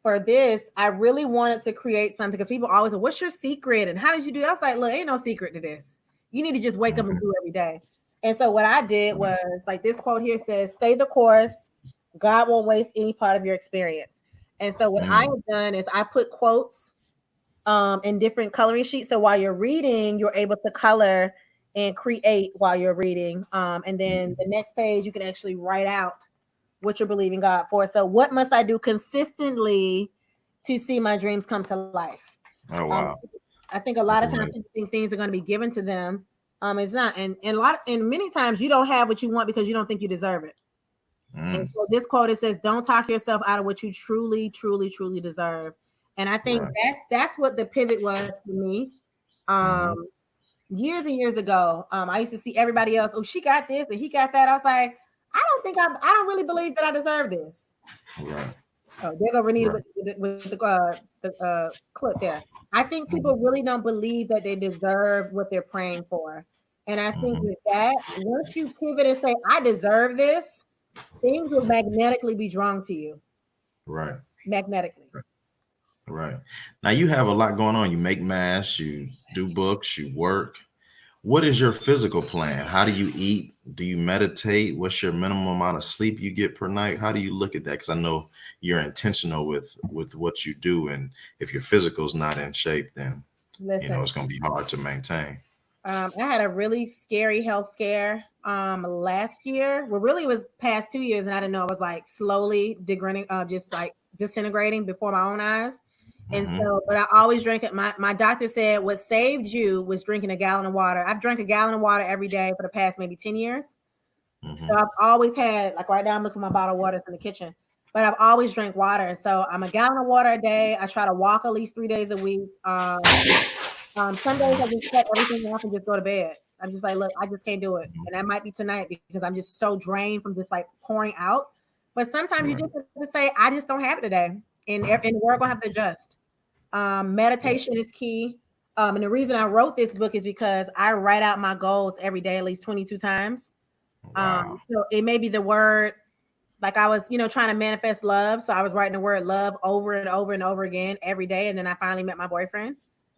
for this, I really wanted to create something because people always say, what's your secret? And how did you do it? I was like, look, ain't no secret to this. You need to just wake up and Mhm. do every day. And so what I did Right. was like this quote here says, stay the course. God won't waste any part of your experience. And so what I Mm. have done is I put quotes in different coloring sheets. So while you're reading, you're able to color and create while you're reading. And then the next page, you can actually write out what you're believing God for. So what must I do consistently to see my dreams come to life? Oh Um, wow. I think a lot That's of times amazing. people think things are going to be given to them. It's not. And many times you don't have what you want because you don't think you deserve it. And Mm. so this quote, it says, don't talk yourself out of what you truly, truly, truly deserve. And I think Right. that's what the pivot was for me. Mhm. Um, years and years ago, I used to see everybody else, oh, she got this and he got that. I was like, I don't really believe that I deserve this. Right. Oh, there go Renita Right. with the clip there. I think Mhm. people really don't believe that they deserve what they're praying for. And I think Mhm. with that, once you pivot and say, I deserve this, things will magnetically be drawn to you. Right. Magnetically. Right. Now you have a lot going on. You make masks, you do books, you work. What is your physical plan? How do you eat? Do you meditate? What's your minimum amount of sleep you get per night? How do you look at that? Because I know you're intentional with what you do, and if your physical's not in shape, then Listen, it's going to be hard to maintain. I had a really scary health scare last year. Well, really it was past 2 years, and I didn't know I was like slowly degrading, just like disintegrating before my own eyes. And Hmm. so, but I always drank it. My doctor said what saved you was drinking a gallon of water. I've drank a gallon of water every day for the past maybe 10 years. So Hmm. I've always had, like right now I'm looking at my bottle of water in the kitchen, but I've always drank water. And so I'm a gallon of water a day. I try to walk at least 3 days a week. Some days I just cut everything off and just go to bed. I'm just like, look, I just can't do it. And that might be tonight because I'm just so drained from just like pouring out. But sometimes you Right. just have to say, I just don't have it today. And we're going to have to adjust. Meditation is key. And the reason I wrote this book is because I write out my goals every day, at least 22 times. Wow. So it may be the word, like I was, trying to manifest love. So I was writing the word love over and over and over again every day. And then I finally met my boyfriend.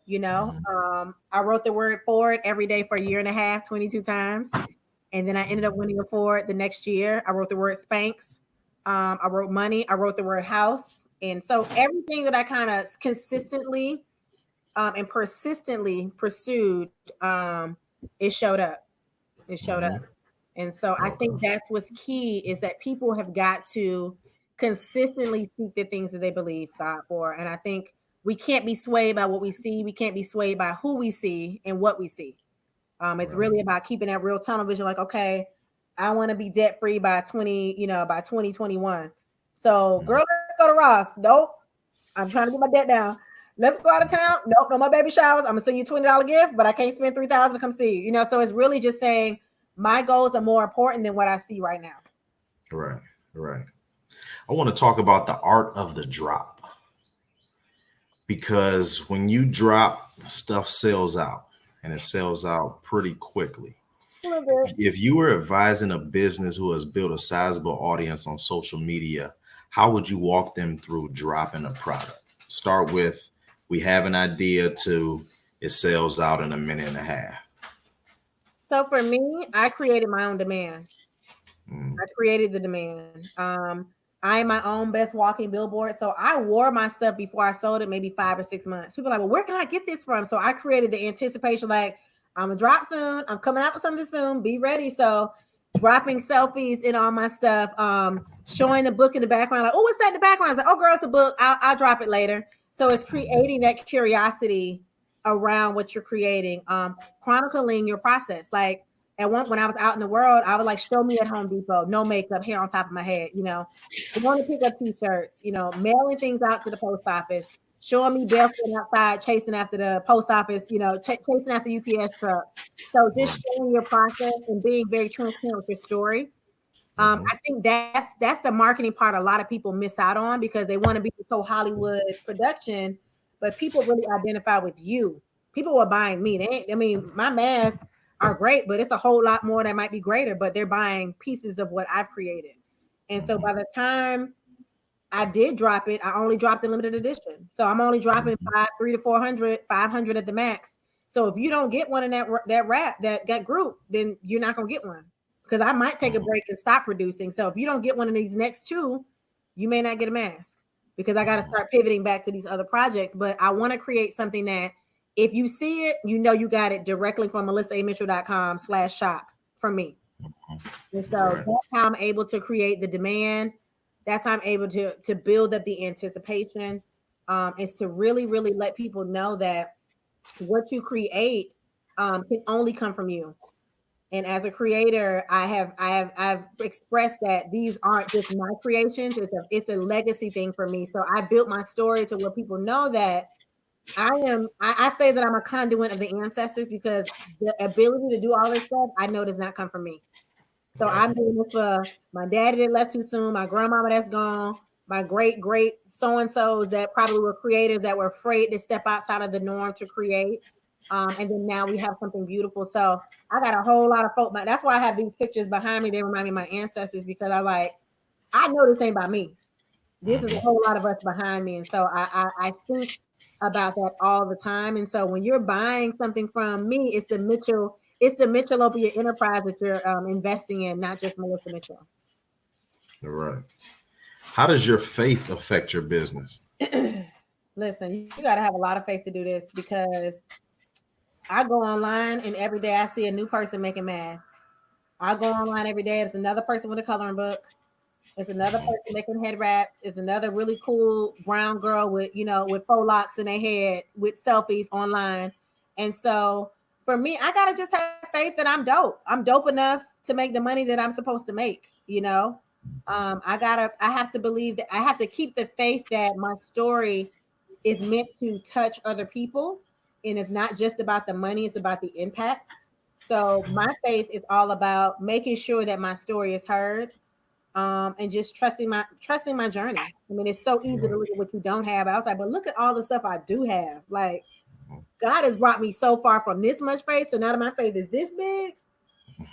Mhm. I wrote the word Ford every day for a year and a half, 22 times. And then I ended up winning a Ford the next year. I wrote the word Spanx. I wrote money. I wrote the word house. And so everything that I kind of consistently and persistently pursued, it showed up. It showed up. Mhm. And so I think Okay. that's what's key is that people have got to consistently seek the things that they believe God for. And I think we can't be swayed by what we see. We can't be swayed by who we see and what we see. It's Right. really about keeping that real tunnel vision. Like, okay, I want to be debt free by 2021. So, Mhm. girl, let's go to Ross. Nope, I'm trying to get my debt down. Let's go out of town. Nope, no more baby showers. I'm gonna send you $20 gift, but I can't spend 3,000 to come see you. So it's really just saying my goals are more important than what I see right now. Right. Right. I want to talk about the art of the drop because when you drop, stuff sells out and it sells out pretty quickly. A little bit. If you were advising a business who has built a sizable audience on social media, how would you walk them through dropping a product? Start with, we have an idea, to it sells out in a minute and a half. So for me, I created my own demand. Mm. I created the demand. I am my own best walking billboard. So I wore my stuff before I sold it, maybe 5 or 6 months. People are like, well, where can I get this from? So I created the anticipation, like, I'm gonna drop soon. I'm coming out with something soon. Be ready. So dropping selfies in all my stuff, showing the book in the background, like, oh, what's that in the background? I was like, oh, girl, it's a book. I'll drop it later. So it's creating that curiosity around what you're creating, chronicling your process. Like, when I was out in the world, I was like, show me at Home Depot, no makeup, hair on top of my head, going to pick up t-shirts, mailing things out to the post office, showing me barefoot outside, chasing after the post office, chasing after UPS truck. So Right. just showing your process and being very transparent with your story. Mhm. I think that's the marketing part a lot of people miss out on because they want to be so Hollywood production, but people really identify with you. People were buying me. My masks are great, but it's a whole lot more that might be greater, but they're buying pieces of what I've created. And so Mhm. by the time I did drop it, I only dropped the limited edition. So I'm only dropping Mhm. 300 to 400, 500 at the max. So if you don't get one in that group, then you're not gonna get one because I might take a break and stop producing. So if you don't get one of these next two, you may not get a mask because I got to start pivoting back to these other projects. But I want to create something that if you see it, you got it directly from melissamitchell.com/shop from me. And so Right. that's how I'm able to create the demand. That's how I'm able to build up the anticipation. Is to really, really let people know that what you create can only come from you. And as a creator, I've expressed that these aren't just my creations. It's a legacy thing for me. So I built my story to where people know that I say that I'm a conduit of the ancestors because the ability to do all this stuff I know does not come from me. So Right. I'm doing this for my daddy that left too soon, my grandmama that's gone, my great great so and so's that probably were creators that were afraid to step outside of the norm to create. And then now we have something beautiful. So I got a whole lot of folk. That's why I have these pictures behind me. They remind me of my ancestors because I know this ain't by me. This is a whole lot of us behind me. And so I think about that all the time. And so when you're buying something from me, it's the Mitchellopia enterprise that you're investing in, not just Melissa Mitchell. All right. How does your faith affect your business? Listen, you got to have a lot of faith to do this because I go online and every day I see a new person making masks. I go online every day. It's another person with a coloring book. It's another person making head wraps. It's another really cool brown girl with faux locks in their head with selfies online. And so for me, I gotta just have faith that I'm dope. I'm dope enough to make the money that I'm supposed to make. I have to believe that I have to keep the faith that my story is meant to touch other people, and it's not just about the money; it's about the impact. So my faith is all about making sure that my story is heard, and just trusting my journey. I mean, it's so easy to look at what you don't have. I was like, but look at all the stuff I do have. Like, God has brought me so far from this much faith, so now that my faith is this big,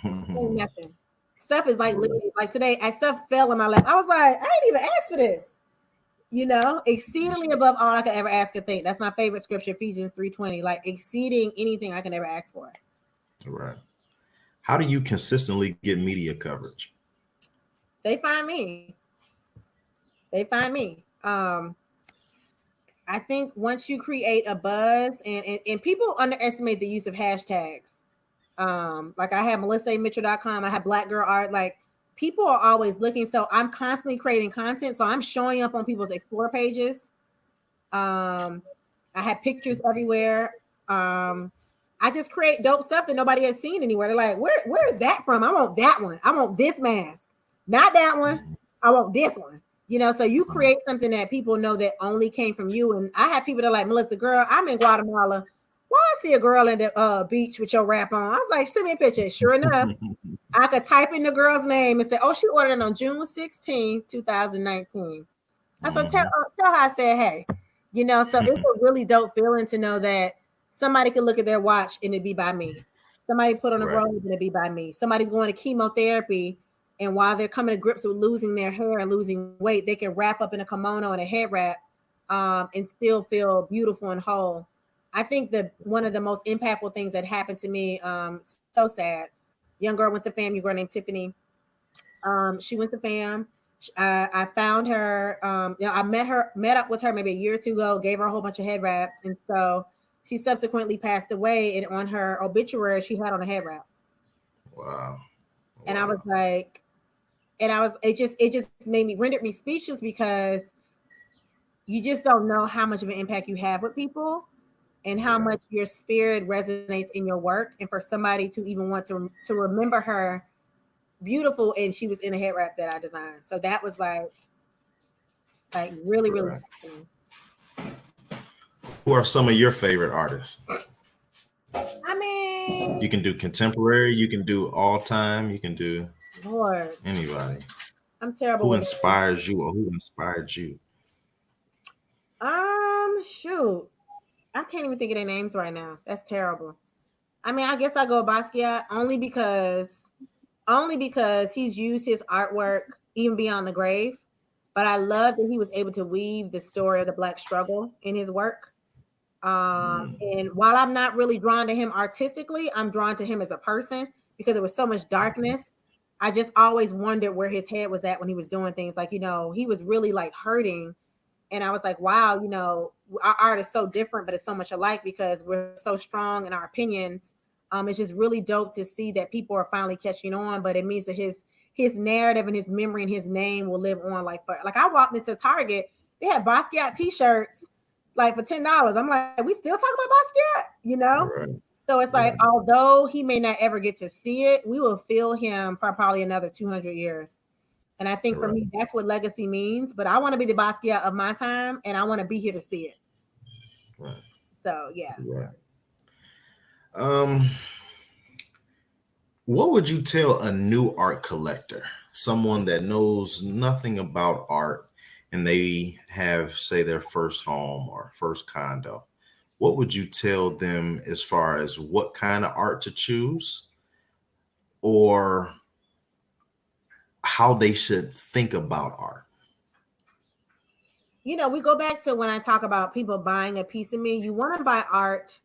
ain't nothing. Stuff is like literally like today, stuff fell in my lap. I was like, I didn't even ask for this. Exceedingly above all I could ever ask or think. That's my favorite scripture, Ephesians 3:20. Like exceeding anything I can ever ask for. Right. How do you consistently get media coverage? They find me. I think once you create a buzz and people underestimate the use of hashtags. Like I have melissamitchell.com, I have Black Girl Art. Like people are always looking. So I'm constantly creating content. So I'm showing up on people's explore pages. I have pictures everywhere. I just create dope stuff that nobody has seen anywhere. They're like, where is that from? I want that one. I want this mask. Not that one. I want this one. So you create something that people know that only came from you. And I have people that are like, Melissa, girl, I'm in Guatemala. Why I see a girl in the beach with your wrap on? I was like, send me a picture. Sure enough, I could type in the girl's name and say, oh, she ordered it on June 16, 2019. I said, tell her I said, hey, so it's a really dope feeling to know that somebody could look at their watch and it'd be by me. Somebody put on a robe and it'd be by me. Somebody's going to chemotherapy, and while they're coming to grips with losing their hair and losing weight, they can wrap up in a kimono and a head wrap and still feel beautiful and whole. I think that one of the most impactful things that happened to me, so sad, young girl went to FAMU, girl named Tiffany. She went to FAM. I found her. I met up with her maybe a year or two ago, gave her a whole bunch of head wraps. And so she subsequently passed away. And on her obituary, she had on a head wrap. Wow. And I was like, it just rendered me speechless because you just don't know how much of an impact you have with people and how much your spirit resonates in your work. And for somebody to even want to remember her beautiful, and she was in a head wrap that I designed. So that was like really, really awesome. Who are some of your favorite artists? I mean, you can do contemporary, you can do all time, you can do Lord, anybody. I'm terrible. Who inspires you, or who inspired you? Shoot, I can't even think of their names right now. That's terrible. I mean, I guess I go Basquiat only because he's used his artwork even beyond the grave. But I love that he was able to weave the story of the Black struggle in his work. And while I'm not really drawn to him artistically, I'm drawn to him as a person because there was so much darkness. I just always wondered where his head was at when he was doing things. Like, he was really like hurting. And I was like, wow, our art is so different, but it's so much alike because we're so strong in our opinions. It's just really dope to see that people are finally catching on, but it means that his narrative and his memory and his name will live on. Like I walked into Target, they had Basquiat t-shirts like for $10. I'm like, we still talking about Basquiat, Right. So it's like, although he may not ever get to see it, we will feel him for probably another 200 years. And I think for me, that's what legacy means. But I want to be the Basquiat of my time, and I want to be here to see it. Right. So yeah. Right. What would you tell a new art collector, someone that knows nothing about art, and they have, say, their first home or first condo? what would you tell them as far as what kind of art to choose or how they should think about art? We go back to when I talk about people buying a piece of me. You want to buy art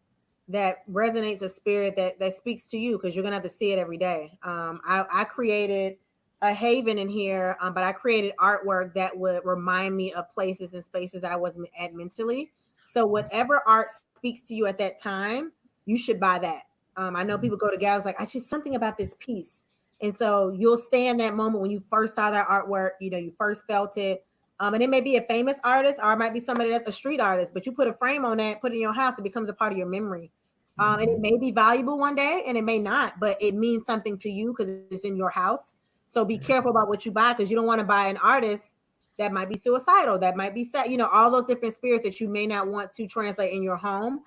that resonates a spirit that speaks to you, because you're gonna have to see it every day. I created a haven in here, but I created artwork that would remind me of places and spaces that I wasn't at mentally. So whatever art speaks to you at that time, you should buy that. I know people go to galleries like, I just something about this piece. And so you'll stay in that moment when you first saw that artwork, you first felt it. And it may be a famous artist, or it might be somebody that's a street artist, but you put a frame on that, put it in your house, it becomes a part of your memory. And it may be valuable one day and it may not, but it means something to you because it's in your house. So be careful about what you buy, because you don't want to buy an artist that might be suicidal, that might be sad, all those different spirits that you may not want to translate in your home.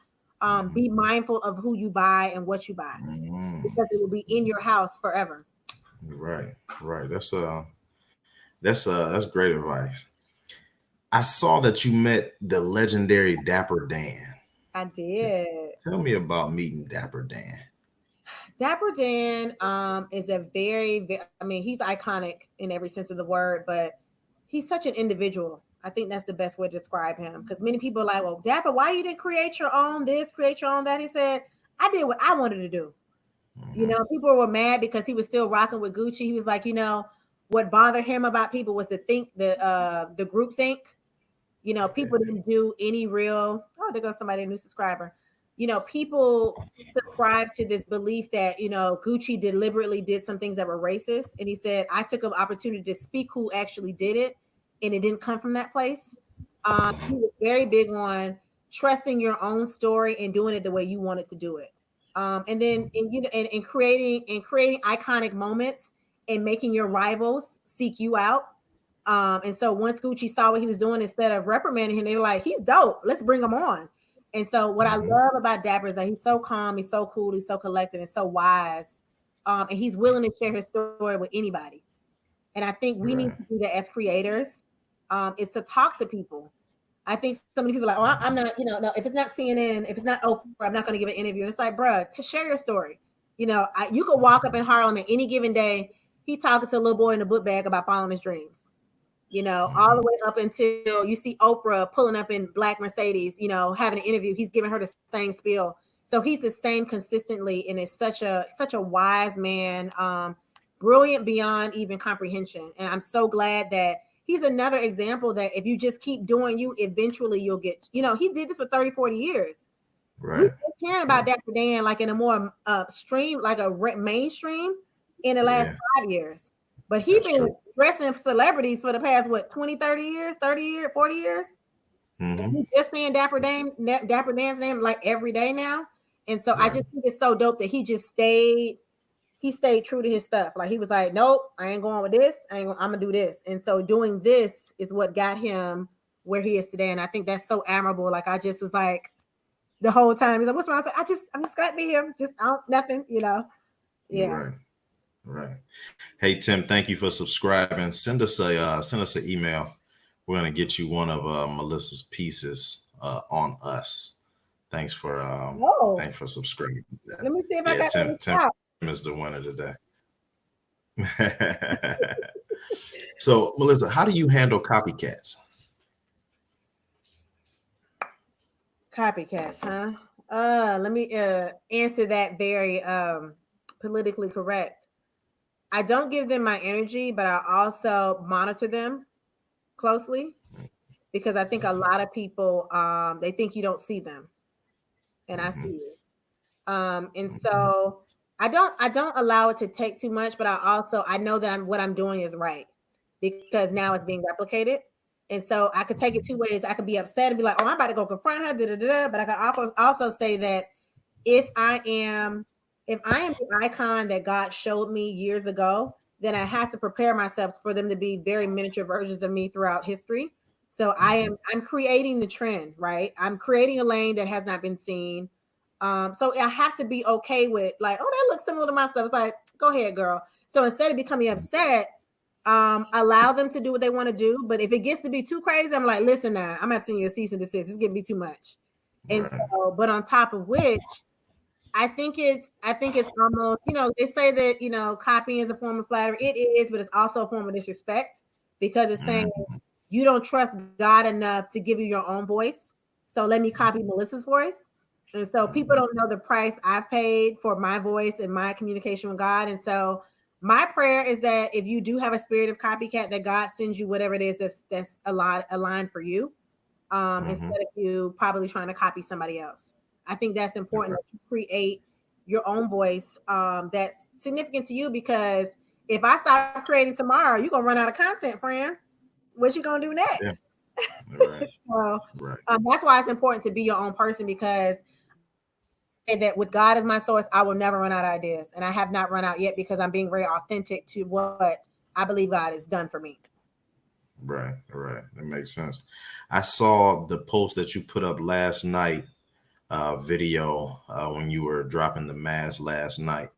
Be mindful of who you buy and what you buy, because it will be in your house forever. Right, right. That's great advice. I saw that you met the legendary Dapper Dan. I did. Tell me about meeting Dapper Dan. Dapper Dan is a I mean, he's iconic in every sense of the word, but he's such an individual. I think that's the best way to describe him, because many people are like, well, Dapper, why you didn't create your own this, create your own that? He said, I did what I wanted to do. People were mad because he was still rocking with Gucci. He was like, what bothered him about people was the group think. People didn't do any real. Oh, there goes somebody, a new subscriber. People subscribe to this belief that Gucci deliberately did some things that were racist, and he said, I took an opportunity to speak who actually did it, and it didn't come from that place. He was very big on trusting your own story and doing it the way you wanted to do it. And then and creating iconic moments and making your rivals seek you out. And so once Gucci saw what he was doing, instead of reprimanding him, they were like, he's dope, let's bring him on. And so what I love about Dapper is that he's so calm, he's so cool, he's so collected and so wise. And he's willing to share his story with anybody. And I think we need to do that as creators. Is to talk to people. I think so many people are like, oh, I'm not, no, if it's not CNN, if it's not Oprah, I'm not going to give an interview. And it's like, bruh, to share your story. You could walk up in Harlem at any given day. He talking to a little boy in a book bag about following his dreams. All the way up until you see Oprah pulling up in black Mercedes, having an interview. He's giving her the same spiel. So he's the same consistently, and is such a wise man, brilliant beyond even comprehension. And I'm so glad that he's another example that if you just keep doing you, eventually you'll get, he did this for 30, 40 years. Right. We've been hearing about Dapper Dan like in a more stream, like a mainstream in the last 5 years. But he's been dressing celebrities for the past, 20, 30 years, 30 years, 40 years. He's just saying Dapper Dan's name like every day now. And so I just think it's so dope that he stayed true to his stuff. Like he was like, nope, I ain't going with this. I'm gonna do this. And so doing this is what got him where he is today. And I think that's so admirable. Like I just was like the whole time, he's like, what's wrong? I was like, I'm just glad to be here. Just nothing, Yeah. Right. Hey Tim, thank you for subscribing. Send us an email. We're gonna get you one of Melissa's pieces on us. Thanks for subscribing. Let me see if I got Tim is the winner today. So Melissa, how do you handle copycats? Copycats, huh? Let me answer that very politically correct. I don't give them my energy, but I also monitor them closely, because I think a lot of people they think you don't see them, and I see it. And so I don't allow it to take too much, but I know that what I'm doing is right, because now it's being replicated. And so I could take it two ways. I could be upset and be like, oh, I'm about to go confront her, but I could also say that if I am the icon that God showed me years ago, then I have to prepare myself for them to be very miniature versions of me throughout history. So I'm creating the trend, right? I'm creating a lane that has not been seen. So I have to be okay with like, oh, that looks similar to my stuff. It's like, go ahead, girl. So instead of becoming upset, allow them to do what they want to do. But if it gets to be too crazy, I'm like, listen now, I'm not sending you a cease and desist. It's getting to be too much. And Right. so, but on top of which, I think it's almost, they say that, copying is a form of flattery. It is, but it's also a form of disrespect because it's saying Mhm. you don't trust God enough to give you your own voice. So let me copy Melissa's voice. And so people Mhm. don't know the price I've paid for my voice and my communication with God. And so my prayer is that if you do have a spirit of copycat, that God sends you whatever it is that's aligned for you, Mhm. instead of you probably trying to copy somebody else. I think that's important Right. that you create your own voice, that's significant to you, because if I stop creating tomorrow, you're gonna run out of content, friend. What you gonna do Yeah. next? Right. So Right. that's why it's important to be your own person, because and that with God as my source, I will never run out of ideas. And I have not run out yet because I'm being very authentic to what I believe God has done for me. Right. Right. That makes sense. I saw the post that you put up last night, video, when you were dropping the mask last night.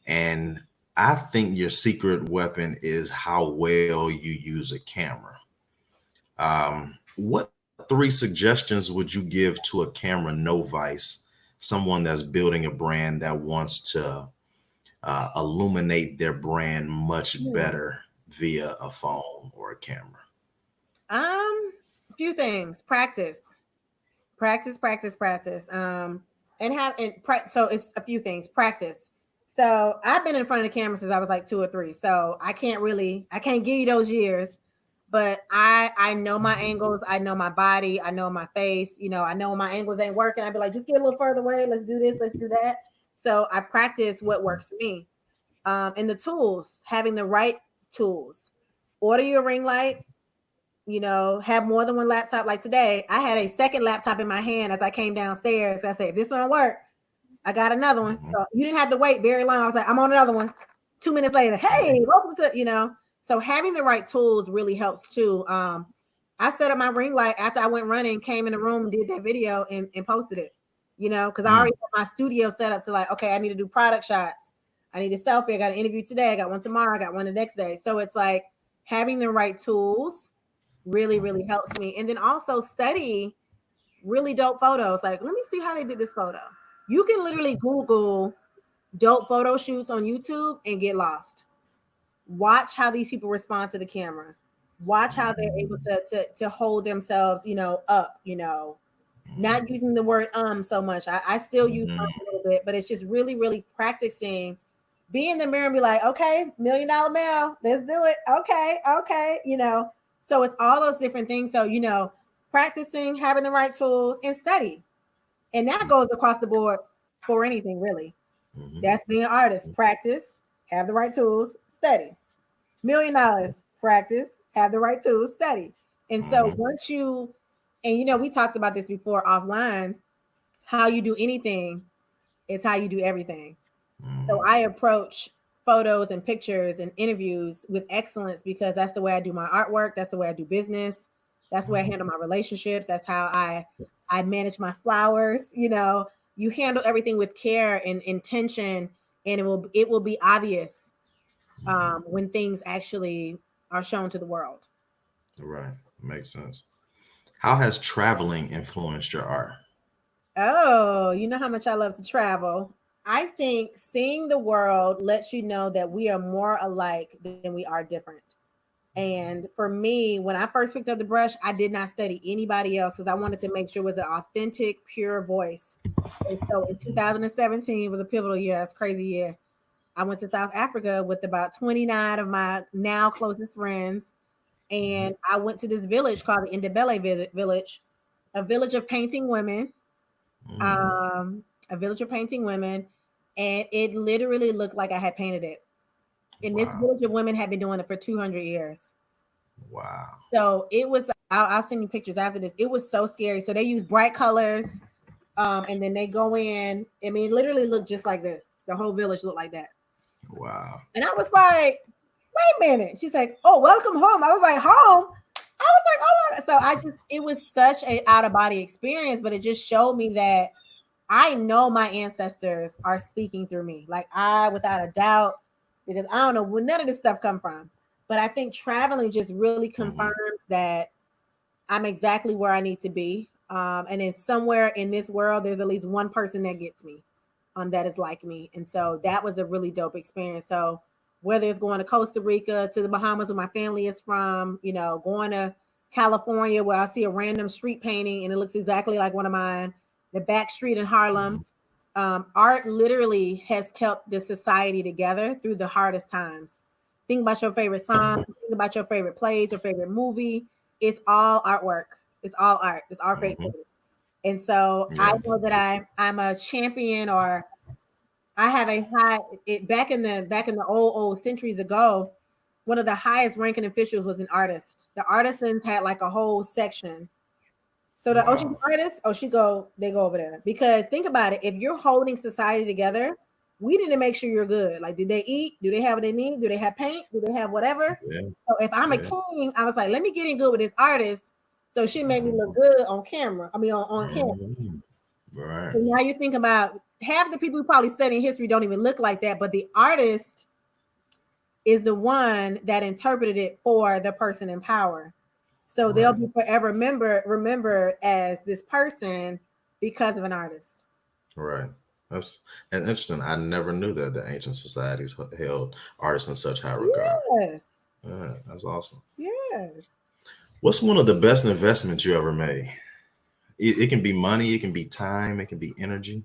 And I think your secret weapon is how well you use a camera. What three suggestions would you give to a camera novice, someone that's building a brand that wants to illuminate their brand much Hmm. better via a phone or a camera? A few things. Practice. So it's a few things. Practice. So I've been in front of the camera since I was like 2 or 3. So I can't give you those years, but I know my Mhm. angles. I know my body. I know my face. I know when my angles ain't working. I'd be like, just get a little further away. Let's do this. Let's do that. So I practice what works for me. And the tools, having the right tools. Order your ring light, have more than one laptop. Like today, I had a second laptop in my hand as I came downstairs. I said, if this one don't work, I got another one. Mhm. So you didn't have to wait very long. I was like, I'm on another one. 2 minutes later, Mhm. hey, welcome to. So having the right tools really helps too. I set up my ring light after I went running, came in the room, did that video and posted it, because I already Mm. had my studio set up to like, okay, I need to do product shots. I need a selfie. I got an interview today. I got one tomorrow. I got one the next day. So it's like having the right tools really, really Mhm. helps me. And then also study really dope photos. Like, let me see how they did this photo. You can literally Google dope photo shoots on YouTube and get lost. Watch how these people respond to the camera. Watch how they're able to hold themselves, up, not Mhm. using the word so much. I still use Mhm. a little bit, but it's just really, really practicing. Be in the mirror and be like, okay, $1 million mail, let's do it. Okay. So it's all those different things. So, practicing, having the right tools, and study. And that goes across the board for anything, really. Mhm. That's being an artist. Practice, have the right tools, study. $1 million, practice, have the right tools, study. And so Mhm. once and we talked about this before offline, how you do anything is how you do everything. So Mhm. I approach photos and pictures and interviews with excellence because that's the way I do my artwork. That's the way I do business. That's the way I Mhm. handle my relationships. That's how I manage my flowers. You handle everything with care and intention, and it will be obvious, Mhm. when things actually are shown to the world. Right. Makes sense. How has traveling influenced your art? Oh, you know how much I love to travel. I think seeing the world lets you know that we are more alike than we are different. And for me, when I first picked up the brush, I did not study anybody else because I wanted to make sure it was an authentic, pure voice. And so in 2017 was a pivotal year. It's a crazy year. I went to South Africa with about 29 of my now closest friends. And I went to this village called the Village, a village of painting women, Mm. um, a village of painting women. And it literally looked like I had painted it. And this Wow. village of women had been doing it for 200 years. Wow. So it was, I'll send you pictures after this. It was so scary. So they use bright colors, and then they go in. I mean, it literally looked just like this. The whole village looked like that. Wow. And I was like, wait a minute. She's like, oh, welcome home. I was like, home? I was like, oh my God. So it was such a out of body experience, but it just showed me that I know my ancestors are speaking through me. Like without a doubt, because I don't know where none of this stuff come from. But I think traveling just really Mhm. confirms that I'm exactly where I need to be. And then somewhere in this world, there's at least one person that gets me, that is like me. And so that was a really dope experience. So whether it's going to Costa Rica, to the Bahamas where my family is from, going to California where I see a random street painting and it looks exactly like one of mine, the back street in Harlem. Art literally has kept the society together through the hardest times. Think about your favorite song, think about your favorite plays, your favorite movie. It's all artwork. It's all art. It's all creativity. And so I Yeah. know that I'm a champion, or I have a high back in the old centuries ago. One of the highest ranking officials was an artist. The artisans had like a whole section. So the ocean Wow. artists, they go over there. Because think about it, if you're holding society together, we need to make sure you're good. Like, did they eat? Do they have what they need? Do they have paint? Do they have whatever? Yeah. So if I'm a Yeah. king, I was like, let me get in good with this artist so she made me look Mhm. good on camera. I mean, on camera. Mhm. Right. So now you think about half the people who probably studying history don't even look like that, but the artist is the one that interpreted it for the person in power. So they'll Right. be forever remembered as this person because of an artist. Right. That's and interesting. I never knew that the ancient societies held artists in such high regard. Yes. Yeah, that's awesome. Yes. What's one of the best investments you ever made? It can be money, it can be time, it can be energy.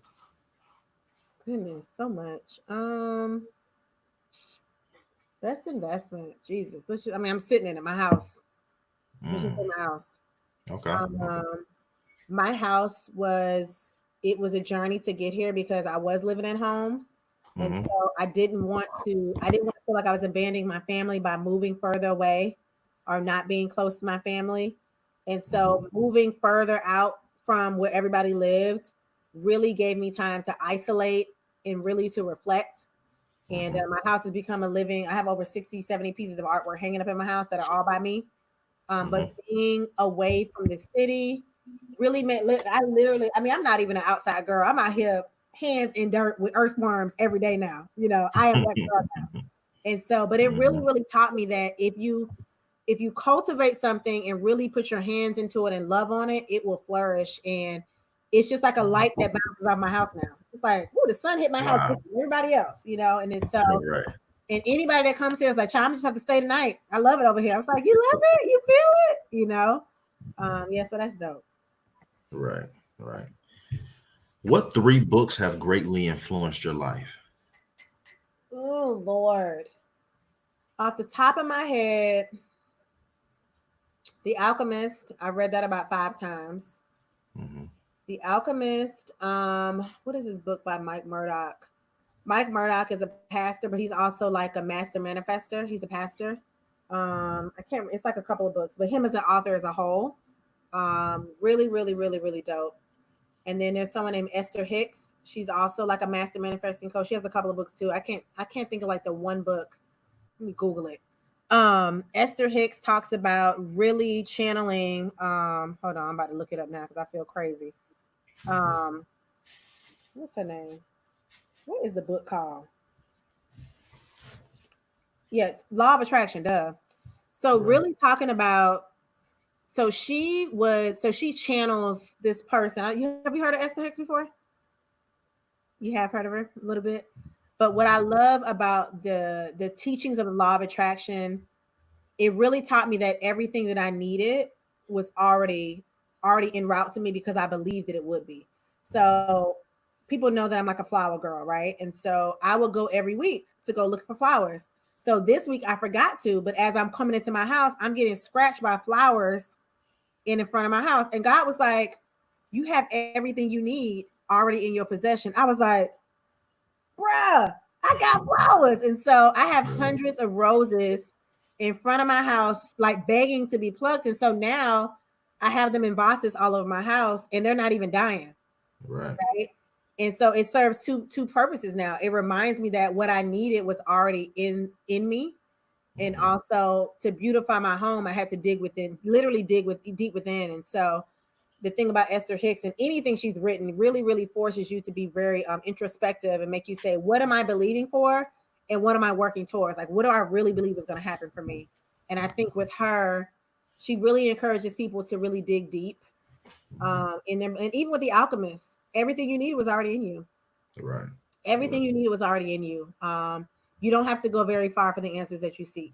Goodness, so much. Best investment. Jesus. I'm sitting in it, my house. Let's just say Mm. my house. Okay. Okay. Um, my house was a journey to get here because I was living at home. And Hmm. so I didn't want to feel like I was abandoning my family by moving further away or not being close to my family. And Hmm. so moving further out from where everybody lived really gave me time to isolate and really to reflect. And Hmm. my house has become I have over 60, 70 pieces of artwork hanging up in my house that are all by me. But Hmm. being away from the city really meant, I'm not even an outside girl. I'm out here hands in dirt with earthworms every day now. I am that girl now. And so, but it really, Hmm. really taught me that if you cultivate something and really put your hands into it and love on it, it will flourish. And it's just like a light that bounces off my house now. It's like, oh, the sun hit my house Wow. different than everybody else, and it's so. Right. And anybody that comes here is like, "Child, I just have to stay tonight. I love it over here." I was like, "You love it? You feel it? Yeah, so that's dope." Right. Right. What three books have greatly influenced your life? Oh Lord. Off the top of my head, The Alchemist. I read that about 5 times. Hmm. The Alchemist. What is this book by Mike Murdoch? Mike Murdoch is a pastor, but he's also like a master manifester. He's a pastor. I can't. It's like a couple of books, but him as an author as a whole, really, really, really, really dope. And then there's someone named Esther Hicks. She's also like a master manifesting coach. She has a couple of books too. I can't think of like the one book. Let me Google it. Esther Hicks talks about really channeling. Hold on, I'm about to look it up now because I feel crazy. Um, what's her name? What is the book called? Yeah, Law of Attraction. Duh. So Right. really talking about. So she channels this person. Have you heard of Esther Hicks before? You have heard of her a little bit. But what I love about the teachings of the law of attraction, it really taught me that everything that I needed was already en route to me because I believed that it would be. So people know that I'm like a flower girl, right? And so I will go every week to go look for flowers. So this week I forgot to, but as I'm coming into my house, I'm getting scratched by flowers in front of my house. And God was like, "You have everything you need already in your possession." I was like, "Bruh, I got flowers." And so I have Yeah. hundreds of roses in front of my house, like begging to be plucked. And so now I have them in vases all over my house and they're not even dying. Right. Right. And so it serves two purposes now. It reminds me that what I needed was already in me. And Hmm. also to beautify my home, I had to dig within, literally dig with deep within. And so the thing about Esther Hicks and anything she's written really, really forces you to be very introspective and make you say, what am I believing for? And what am I working towards? Like, what do I really believe is going to happen for me? And I think with her, she really encourages people to really dig deep In them, and even with the alchemists, everything you need was already in you. Right. Everything you needed was already in you. You don't have to go very far for the answers that you seek,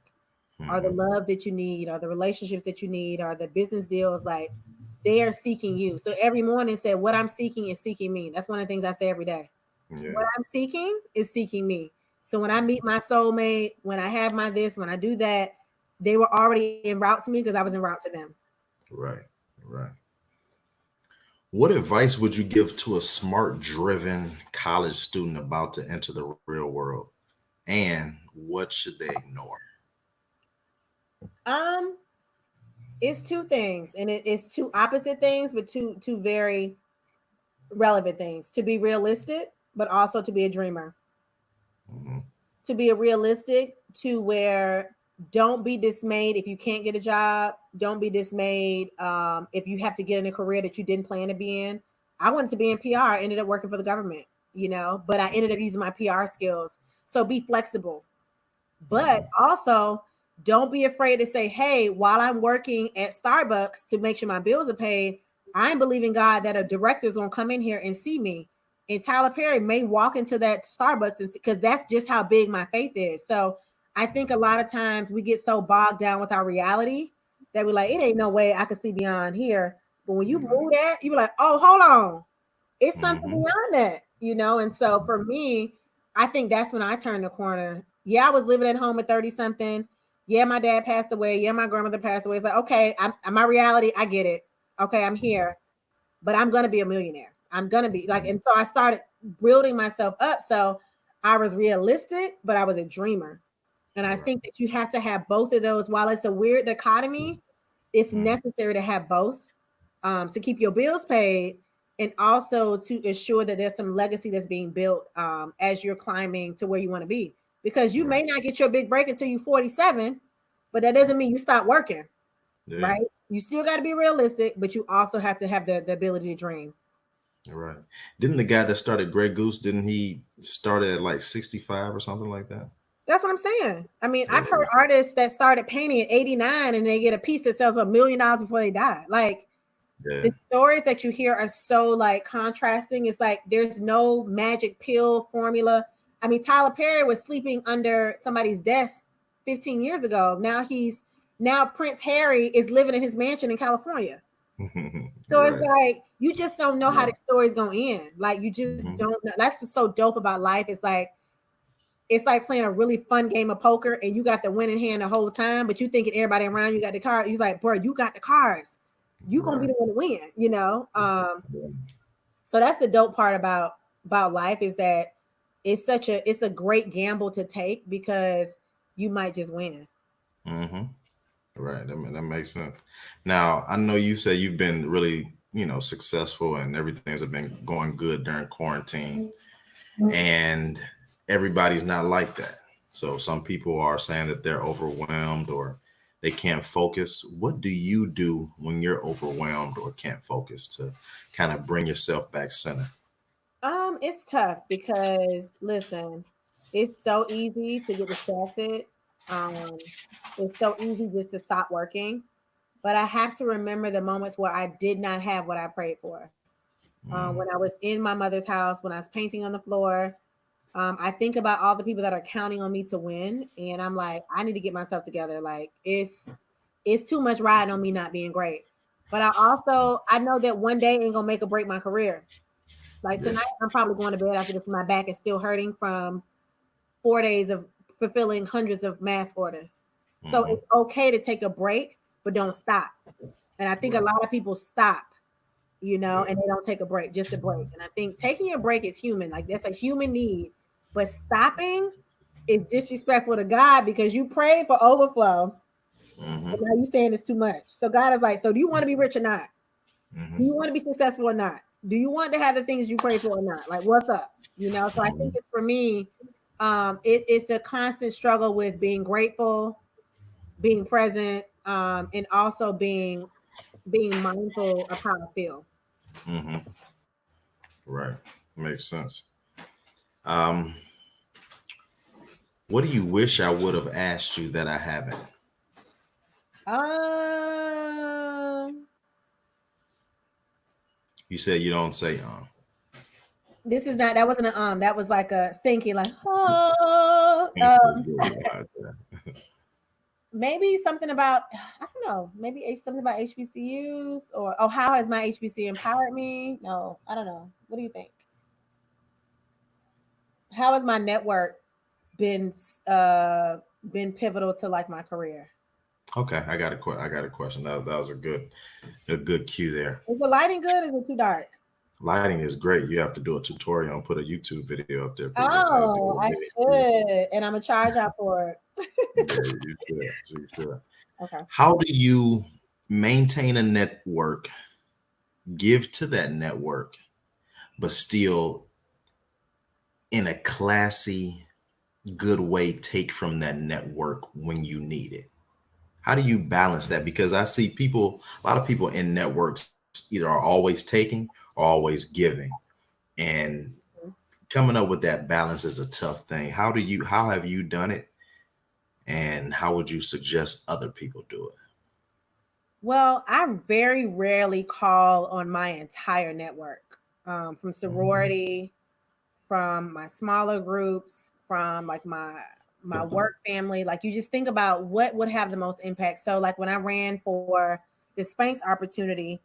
or the love that you need, or the relationships that you need, or the business deals. Like, they are seeking you. So every morning, said, "What I'm seeking is seeking me." That's one of the things I say every day. Yeah. What I'm seeking is seeking me. So when I meet my soulmate, when I have my this, when I do that, they were already en route to me because I was en route to them. Right. Right. What advice would you give to a smart, driven college student about to enter the real world? And what should they ignore? Um, it's two things, and it's two opposite things, but two very relevant things. To be realistic, but also to be a dreamer. Mhm. To be a realistic, to where don't be dismayed if you can't get a job. Don't be dismayed if you have to get in a career that you didn't plan to be in. I wanted to be in PR, ended up working for the government, but I ended up using my PR skills. So be flexible, but also don't be afraid to say, hey, while I'm working at Starbucks to make sure my bills are paid, I'm believing God that a director is going to come in here and see me. And Tyler Perry may walk into that Starbucks, and because that's just how big my faith is. So I think a lot of times we get so bogged down with our reality that we're like, it ain't no way I could see beyond here. But when you move that, you're like, oh, hold on, it's something beyond that. And so for me, I think that's when I turned the corner. Yeah, I was living at home at 30 something. Yeah, my dad passed away. Yeah, my grandmother passed away. It's like, okay, I'm my reality. I get it. Okay, I'm here, but I'm gonna be a millionaire. I'm gonna be like, and so I started building myself up. So I was realistic, but I was a dreamer. And I think that you have to have both of those. While it's a weird dichotomy, it's necessary to have both, to keep your bills paid, and also to ensure that there's some legacy that's being built as you're climbing to where you want to be. Because you may not get your big break until you're 47, but that doesn't mean you stop working, Yeah. right? You still got to be realistic, but you also have to have the ability to dream. Right. Didn't the guy that started Grey Goose, didn't he start at like 65 or something like that? That's what I'm saying. I mean, Yeah. I've heard artists that started painting at 89 and they get a piece that sells for $1 million before they die. Like, Yeah. the stories that you hear are so like contrasting. It's like there's no magic pill formula. I mean, Tyler Perry was sleeping under somebody's desk 15 years ago. Now Prince Harry is living in his mansion in California. So it's like you just don't know how the story's gonna end. Like, you just don't know. That's what's so dope about life. It's like playing a really fun game of poker and you got the winning hand the whole time, but you thinking everybody around you got the card. He's like, bro, you got the cards. You gonna be the one to win. So that's the dope part about life, is that it's a great gamble to take because you might just win. Right. That makes sense. Now, I know you say you've been really, successful and everything's been going good during quarantine, and everybody's not like that. So some people are saying that they're overwhelmed or they can't focus. What do you do when you're overwhelmed or can't focus to kind of bring yourself back center? It's tough because listen, it's so easy to get distracted. Um, it's so easy just to stop working. But I have to remember the moments where I did not have what I prayed for. When I was in my mother's house, when I was painting on the floor, I think about all the people that are counting on me to win, and I'm like, I need to get myself together. Like, it's too much riding on me not being great. But I know that one day ain't gonna make or break my career. Like tonight, I'm probably going to bed after this. My back is still hurting from 4 days of fulfilling hundreds of mass orders. So it's okay to take a break, but don't stop. And I think a lot of people stop, and they don't take a break, just a break. And I think taking a break is human. Like, that's a human need. But stopping is disrespectful to God because you prayed for overflow. And now you saying it's too much. So God is like, so do you want to be rich or not? Do you want to be successful or not? Do you want to have the things you pray for or not? Like, what's up? So I think it's, for me, it's a constant struggle with being grateful, being present, and also being mindful of how I feel. Right. Makes sense. Um, what do you wish I would have asked you that I haven't? Um, You said you don't say This is not, that wasn't a that was like a thinking like oh That's good. maybe something about I don't know, maybe something about HBCUs or oh how has my HBCU empowered me? No, I don't know. What do you think? How has my network been been pivotal to like my career? Okay, I got a question. That was a good cue there. Is the lighting good? Is it too dark? Lighting is great. You have to do a tutorial and put a YouTube video up there, people. Oh, I should, and I'm a charge out for it. Yeah, you should. You should. Okay. How do you maintain a network, give to that network, but still in a classy, good way take from that network when you need it? How do you balance that? Because I see people, a lot of people in networks either are always taking or always giving. And coming up with that balance is a tough thing. How have you done it? And how would you suggest other people do it? Well, I very rarely call on my entire network, from sorority, from my smaller groups, from like my work family. Like you just think about what would have the most impact. So like when I ran for the Spanx opportunity,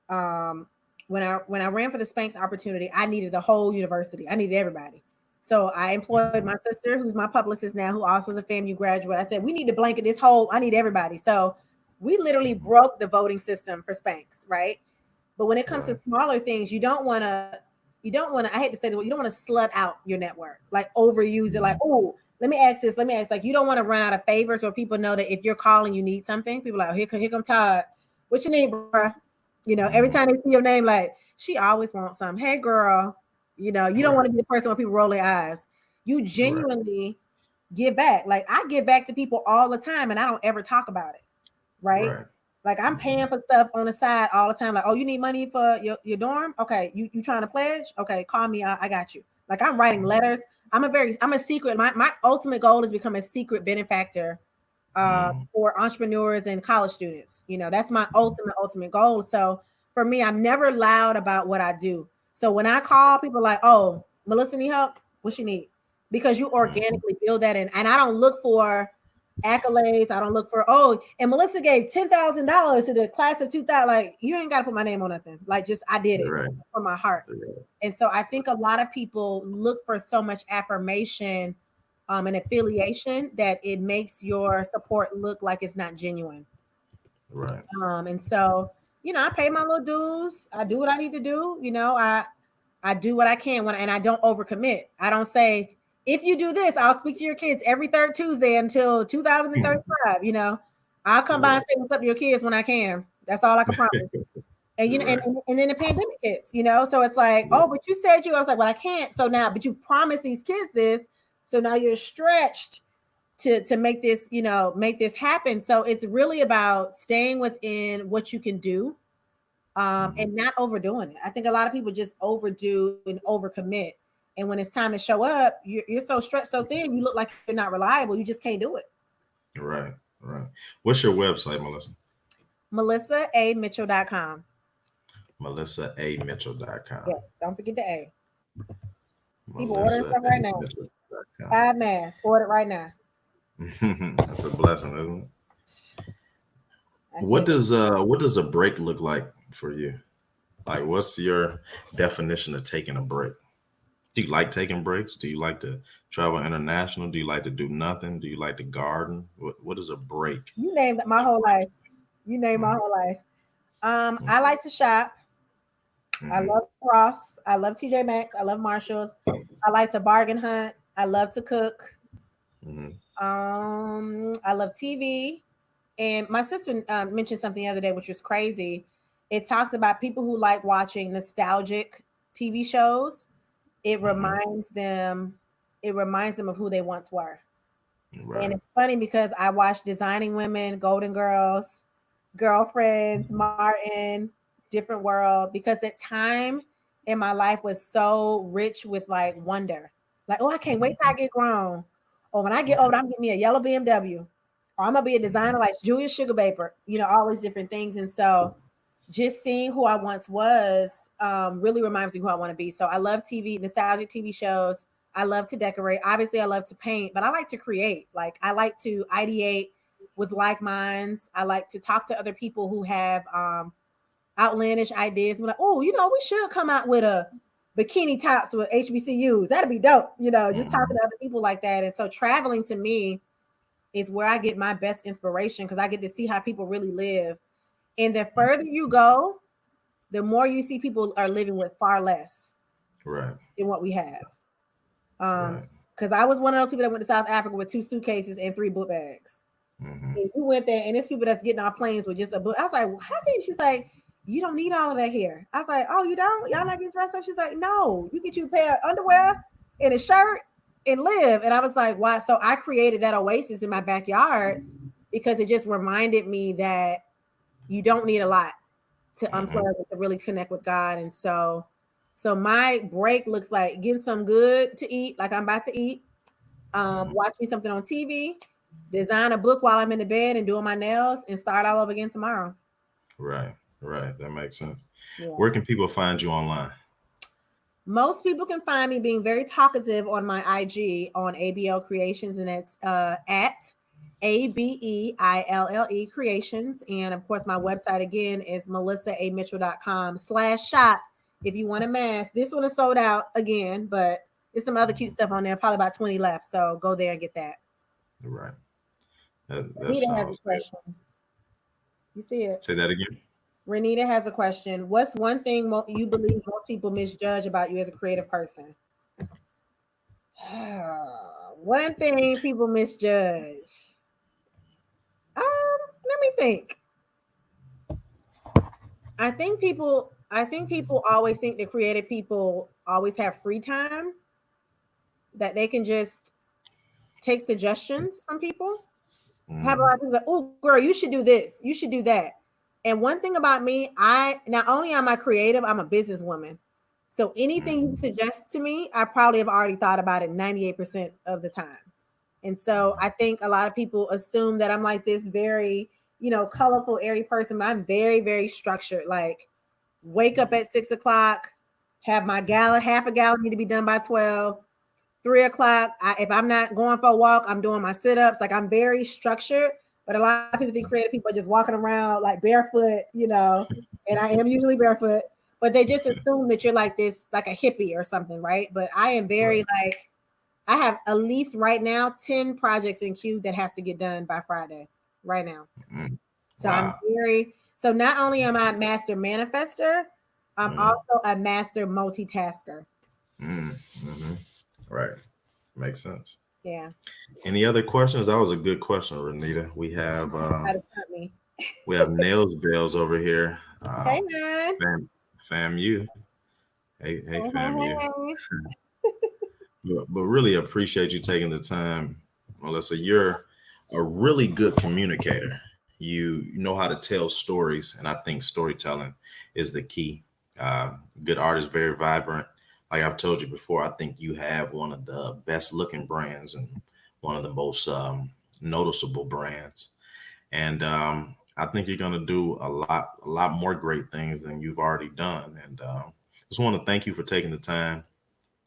um, when I ran for the Spanx opportunity, I needed the whole university. I needed everybody. So I employed my sister, who's my publicist now, who also is a FAMU graduate. I said, we need to blanket this whole, I need everybody. So we literally broke the voting system for Spanx, right? But when it comes to Right. smaller things, I hate to say this, but you don't want to slut out your network, like overuse it, like, oh, let me ask this, let me ask. Like, you don't want to run out of favors or people know that if you're calling, you need something. People are like, oh, here come Todd. What you need, bro? Every time they see your name, like, she always wants something. Hey, girl, you don't want Right. to be the person where people roll their eyes. You Right. genuinely give back. Like, I give back to people all the time and I don't ever talk about it, right? Right. Like I'm paying for stuff on the side all the time. Like, oh, you need money for your dorm? Okay, you trying to pledge? Okay, call me. I got you. Like I'm writing letters. I'm a secret. My ultimate goal is become a secret benefactor Mm. for entrepreneurs and college students. That's my ultimate goal. So for me, I'm never loud about what I do. So when I call people like, oh, Melissa need help, what she need? Because you Mm. organically build that in. And I don't look for accolades. I don't look for, oh, and Melissa gave $10,000 to the class of 2000. Like, you ain't got to put my name on nothing. Like, just, I did it Right. from my heart. Right. And so I think a lot of people look for so much affirmation and affiliation that it makes your support look like it's not genuine. Right. And so, I pay my little dues. I do what I need to do. I do what I can and I don't overcommit. I don't say, if you do this, I'll speak to your kids every third Tuesday until 2035. I'll come by and Right. say what's up to your kids when I can. That's all I can promise. And Right. and then the pandemic hits, so it's like, oh, but you said I was like, well, I can't. So now, but you promised these kids this, so now you're stretched to make this, make this happen. So it's really about staying within what you can do, Mhm. and not overdoing it. I think a lot of people just overdo and overcommit. And when it's time to show up, you're so stretched so thin, you look like you're not reliable. You just can't do it. Right. Right. What's your website, Melissa? MelissaAMitchell.com. MelissaAMitchell.com. Yes, don't forget the A. People ordering stuff right now. MelissaAMitchell.com. 5 masks ordered right now. That's a blessing, isn't it? I can't. What does a break look like for you? Like, what's your definition of taking a break? Do you like taking breaks? Do you like to travel international? Do you like to do nothing? Do you like to garden? What is a break? You named my whole life. You named my Mm. whole life. I like to shop. I Mhm. love Ross. I love TJ Maxx. I love Marshalls. I like to bargain hunt. I love to cook. Mhm. I love TV. And my sister mentioned something the other day, which was crazy. It talks about people who like watching nostalgic TV shows. It Mhm. reminds them. It reminds them of who they once were. And Right. it's funny because I watched Designing Women, Golden Girls, Girlfriends, Martin, Different World, because that time in my life was so rich with like wonder. Like, oh, I can't wait till I Mhm. get grown. Or when I get old, Right. I'm getting me a yellow BMW. Or I'm gonna be a Mhm. designer like Julia Sugarbaker, all these different things. And so just seeing who I once was really reminds me who I want to be. So I love TV, nostalgic TV shows. I love to decorate. Obviously, I love to paint, but I like to create. Like I like to ideate with like minds. I like to talk to other people who have outlandish ideas. We're like, oh, we should come out with a bikini tops with HBCUs. That'd be dope. Just talking to other people like that. And so traveling to me is where I get my best inspiration because I get to see how people really live. And the further you go, the more you see people are living with far less Right. than what we have. Right. Because I was one of those people that went to South Africa with 2 suitcases and 3 book bags. Mm-hmm. And we went there, and there's people that's getting off planes with just a book. I was like, well, how can she's like, you don't need all of that here. I was like, oh, you don't? Y'all not getting dressed up? She's like, no, you get you a pair of underwear and a shirt and live. And I was like, why? So I created that oasis in my backyard because it just reminded me that you don't need a lot to unplug and to really connect with God. And so my break looks like getting some good to eat, like I'm about to eat, watch me something on TV, design a book while I'm in the bed and doing my nails, and start all over again tomorrow. Right. Right. That makes sense. Yeah. Where can people find you online? Most people can find me being very talkative on my IG on ABL Creations, and it's at ABEILLE Creations. And of course, my website again is melissaAmitchell.com/shop. If you want a mask, this one is sold out again, but there's some other cute stuff on there, probably about 20 left. So go there and get that. Right. That Renita has a sounds question. You see it? Say that again. Renita has a question. What's one thing you believe most people misjudge about you as a creative person? One thing people misjudge. Let me think. I think people always think that creative people always have free time, that they can just take suggestions from people. Have a lot of people like, oh girl, you should do this, you should do that. And one thing about me, I not only am I creative, I'm a businesswoman. So anything you suggest to me, I probably have already thought about it 98% of the time. And so I think a lot of people assume that I'm like this very, colorful, airy person, but I'm very, very structured. Like wake up at 6 o'clock, have my half a gallon need to be done by 12. 3 o'clock, if I'm not going for a walk, I'm doing my sit-ups. Like I'm very structured, but a lot of people think creative people are just walking around like barefoot, and I am usually barefoot, but they just assume that you're like this, like a hippie or something, right? But I am very like, I have at least right now 10 projects in queue that have to get done by Friday right now. So wow. So not only am I a master manifester, I'm also a master multitasker. Right. Makes sense. Yeah. Any other questions? That was a good question, Renita. We have Nails Bells over here. Hey man. FAMU. Hey FAMU. But really appreciate you taking the time, Melissa. You're a really good communicator. You know how to tell stories, and I think storytelling is the key. Good artist, very vibrant. Like I've told you before, I think you have one of the best looking brands and one of the most noticeable brands. And I think you're going to do a lot more great things than you've already done. And just want to thank you for taking the time.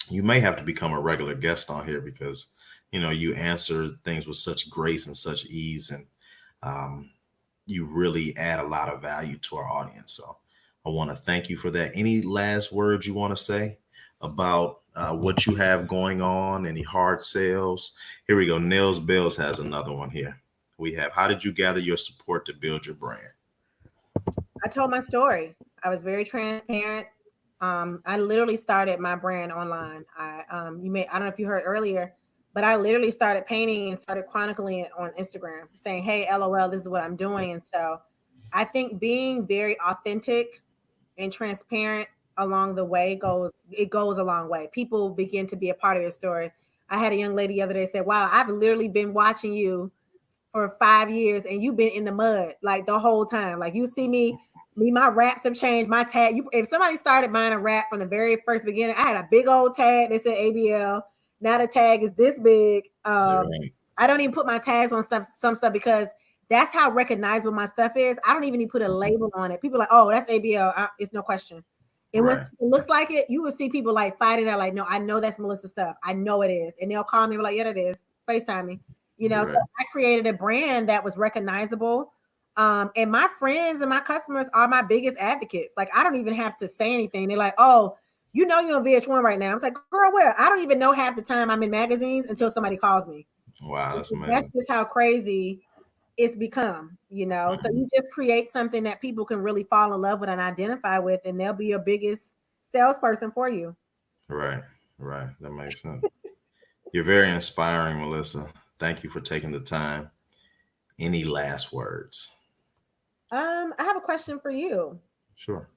You may have to become a regular guest on here because, you answer things with such grace and such ease. And you really add a lot of value to our audience. So I want to thank you for that. Any last words you want to say about what you have going on? Any hard sales? Here we go. Nails Bells has another one here. We have, how did you gather your support to build your brand? I told my story. I was very transparent. I literally started my brand online. I don't know if you heard earlier, but I literally started painting and started chronicling it on Instagram, saying, hey, LOL, this is what I'm doing. And so I think being very authentic and transparent along the way goes a long way. People begin to be a part of your story. I had a young lady the other day say, wow, I've literally been watching you for 5 years and you've been in the mud like the whole time. Like you see me, my wraps have changed, my tag. If somebody started buying a wrap from the very first beginning, I had a big old tag that said ABL. Now the tag is this big. I don't even put my tags on some stuff because That's how recognizable my stuff is. I don't even need to put a label on it. People are like, oh, that's ABL. It's no question. And when Right. it looks like it, you will see people like fighting out, like, no, I know that's Melissa's stuff. I know it is. And they'll call me and be like, yeah, it is. FaceTime me. You know, Right. so I created a brand that was recognizable. And my friends and my customers are my biggest advocates. Like, I don't even have to say anything. They're like, oh, you know you're on VH1 right now. I'm like, girl, where? I don't even know half the time I'm in magazines until somebody calls me. Wow, that's That's amazing. just how crazy it's become, you know. So you just create something that people can really fall in love with and identify with, and they'll be your biggest salesperson for you. Right. Right. That makes sense. You're very inspiring, Melissa. Thank you for taking the time. Any last words? I have a question for you. Sure.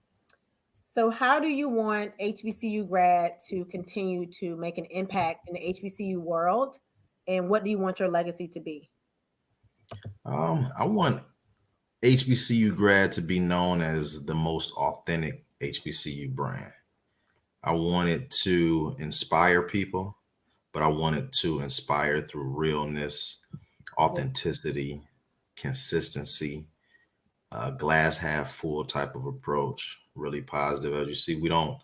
So how do you want HBCU grad to continue to make an impact in the HBCU world? And what do you want your legacy to be? I want HBCU grad to be known as the most authentic HBCU brand. I want it to inspire people, but I want it to inspire through realness, authenticity, consistency, glass half full type of approach, really positive. As you see, we don't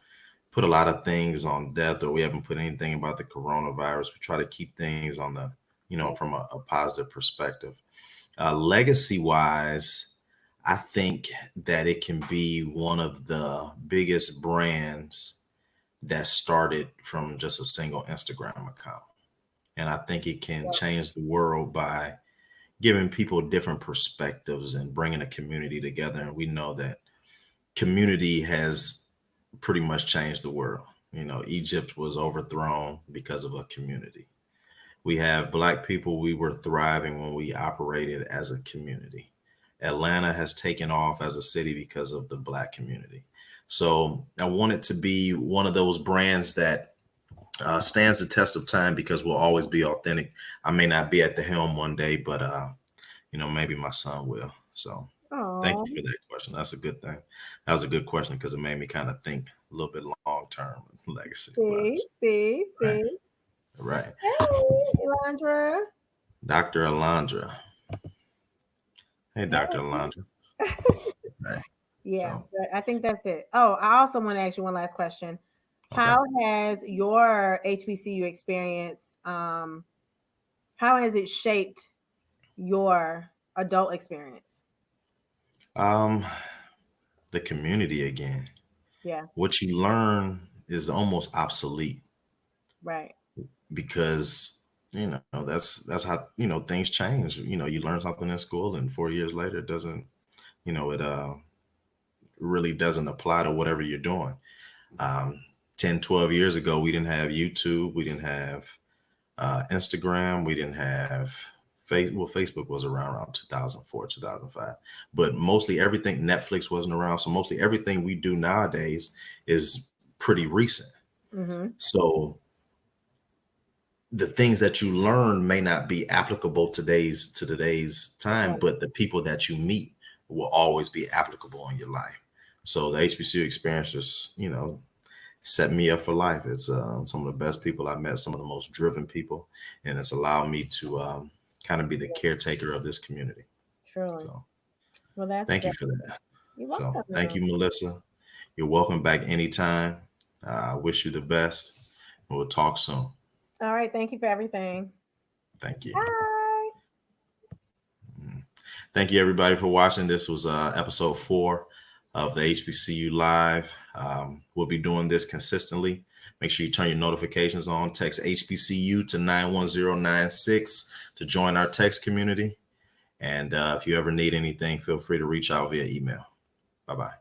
put a lot of things on death, or we haven't put anything about the coronavirus. We try to keep things on the, from a positive perspective. Legacy wise, I think that it can be one of the biggest brands that started from just a single Instagram account. And I think it can change the world by giving people different perspectives and bringing a community together. And we know that community has pretty much changed the world. Egypt was overthrown because of a community. We have Black people, we were thriving when we operated as a community. Atlanta has taken off as a city because of the Black community. So I want it to be one of those brands that stands the test of time because we'll always be authentic. I may not be at the helm one day, but maybe my son will. So thank Oh, you for that question. That's a good thing. That was a good question because it made me kind of think a little bit long term legacy wise. Right. see. Right. Hey, Elandra. Dr. Alondra. Hey, Dr. Alondra. Right. Yeah, So but I think that's it. Oh, I also want to ask you one last question. okay. How has your HBCU experience, how has it shaped your adult experience? Um, the community again. Yeah, What you learn is almost obsolete right. because that's how things change. You learn something in school and 4 years later it doesn't it really doesn't apply to whatever you're doing. um 10, 12 years ago we didn't have YouTube, we didn't have Instagram, we didn't have Facebook was around 2004, 2005, but mostly everything, Netflix wasn't around, so mostly everything we do nowadays is pretty recent. Mm-hmm. So the things that you learn may not be applicable today's time, Right. but the people that you meet will always be applicable in your life. So the HBCU experience just, set me up for life. It's some of the best people I've met, some of the most driven people, and it's allowed me to kind of be the caretaker of this community. Truly. So Well, that's thank you good. for that. You're So thank welcome. you, Melissa. You're welcome back anytime. I wish you the best. We'll talk soon. All right. Thank you for everything. Thank you. Bye. Thank you, everybody, for watching. This was episode 4 of the HBCU Live. We'll be doing this consistently. Make sure you turn your notifications on. Text HBCU to 91096 to join our text community. And if you ever need anything, feel free to reach out via email. Bye-bye.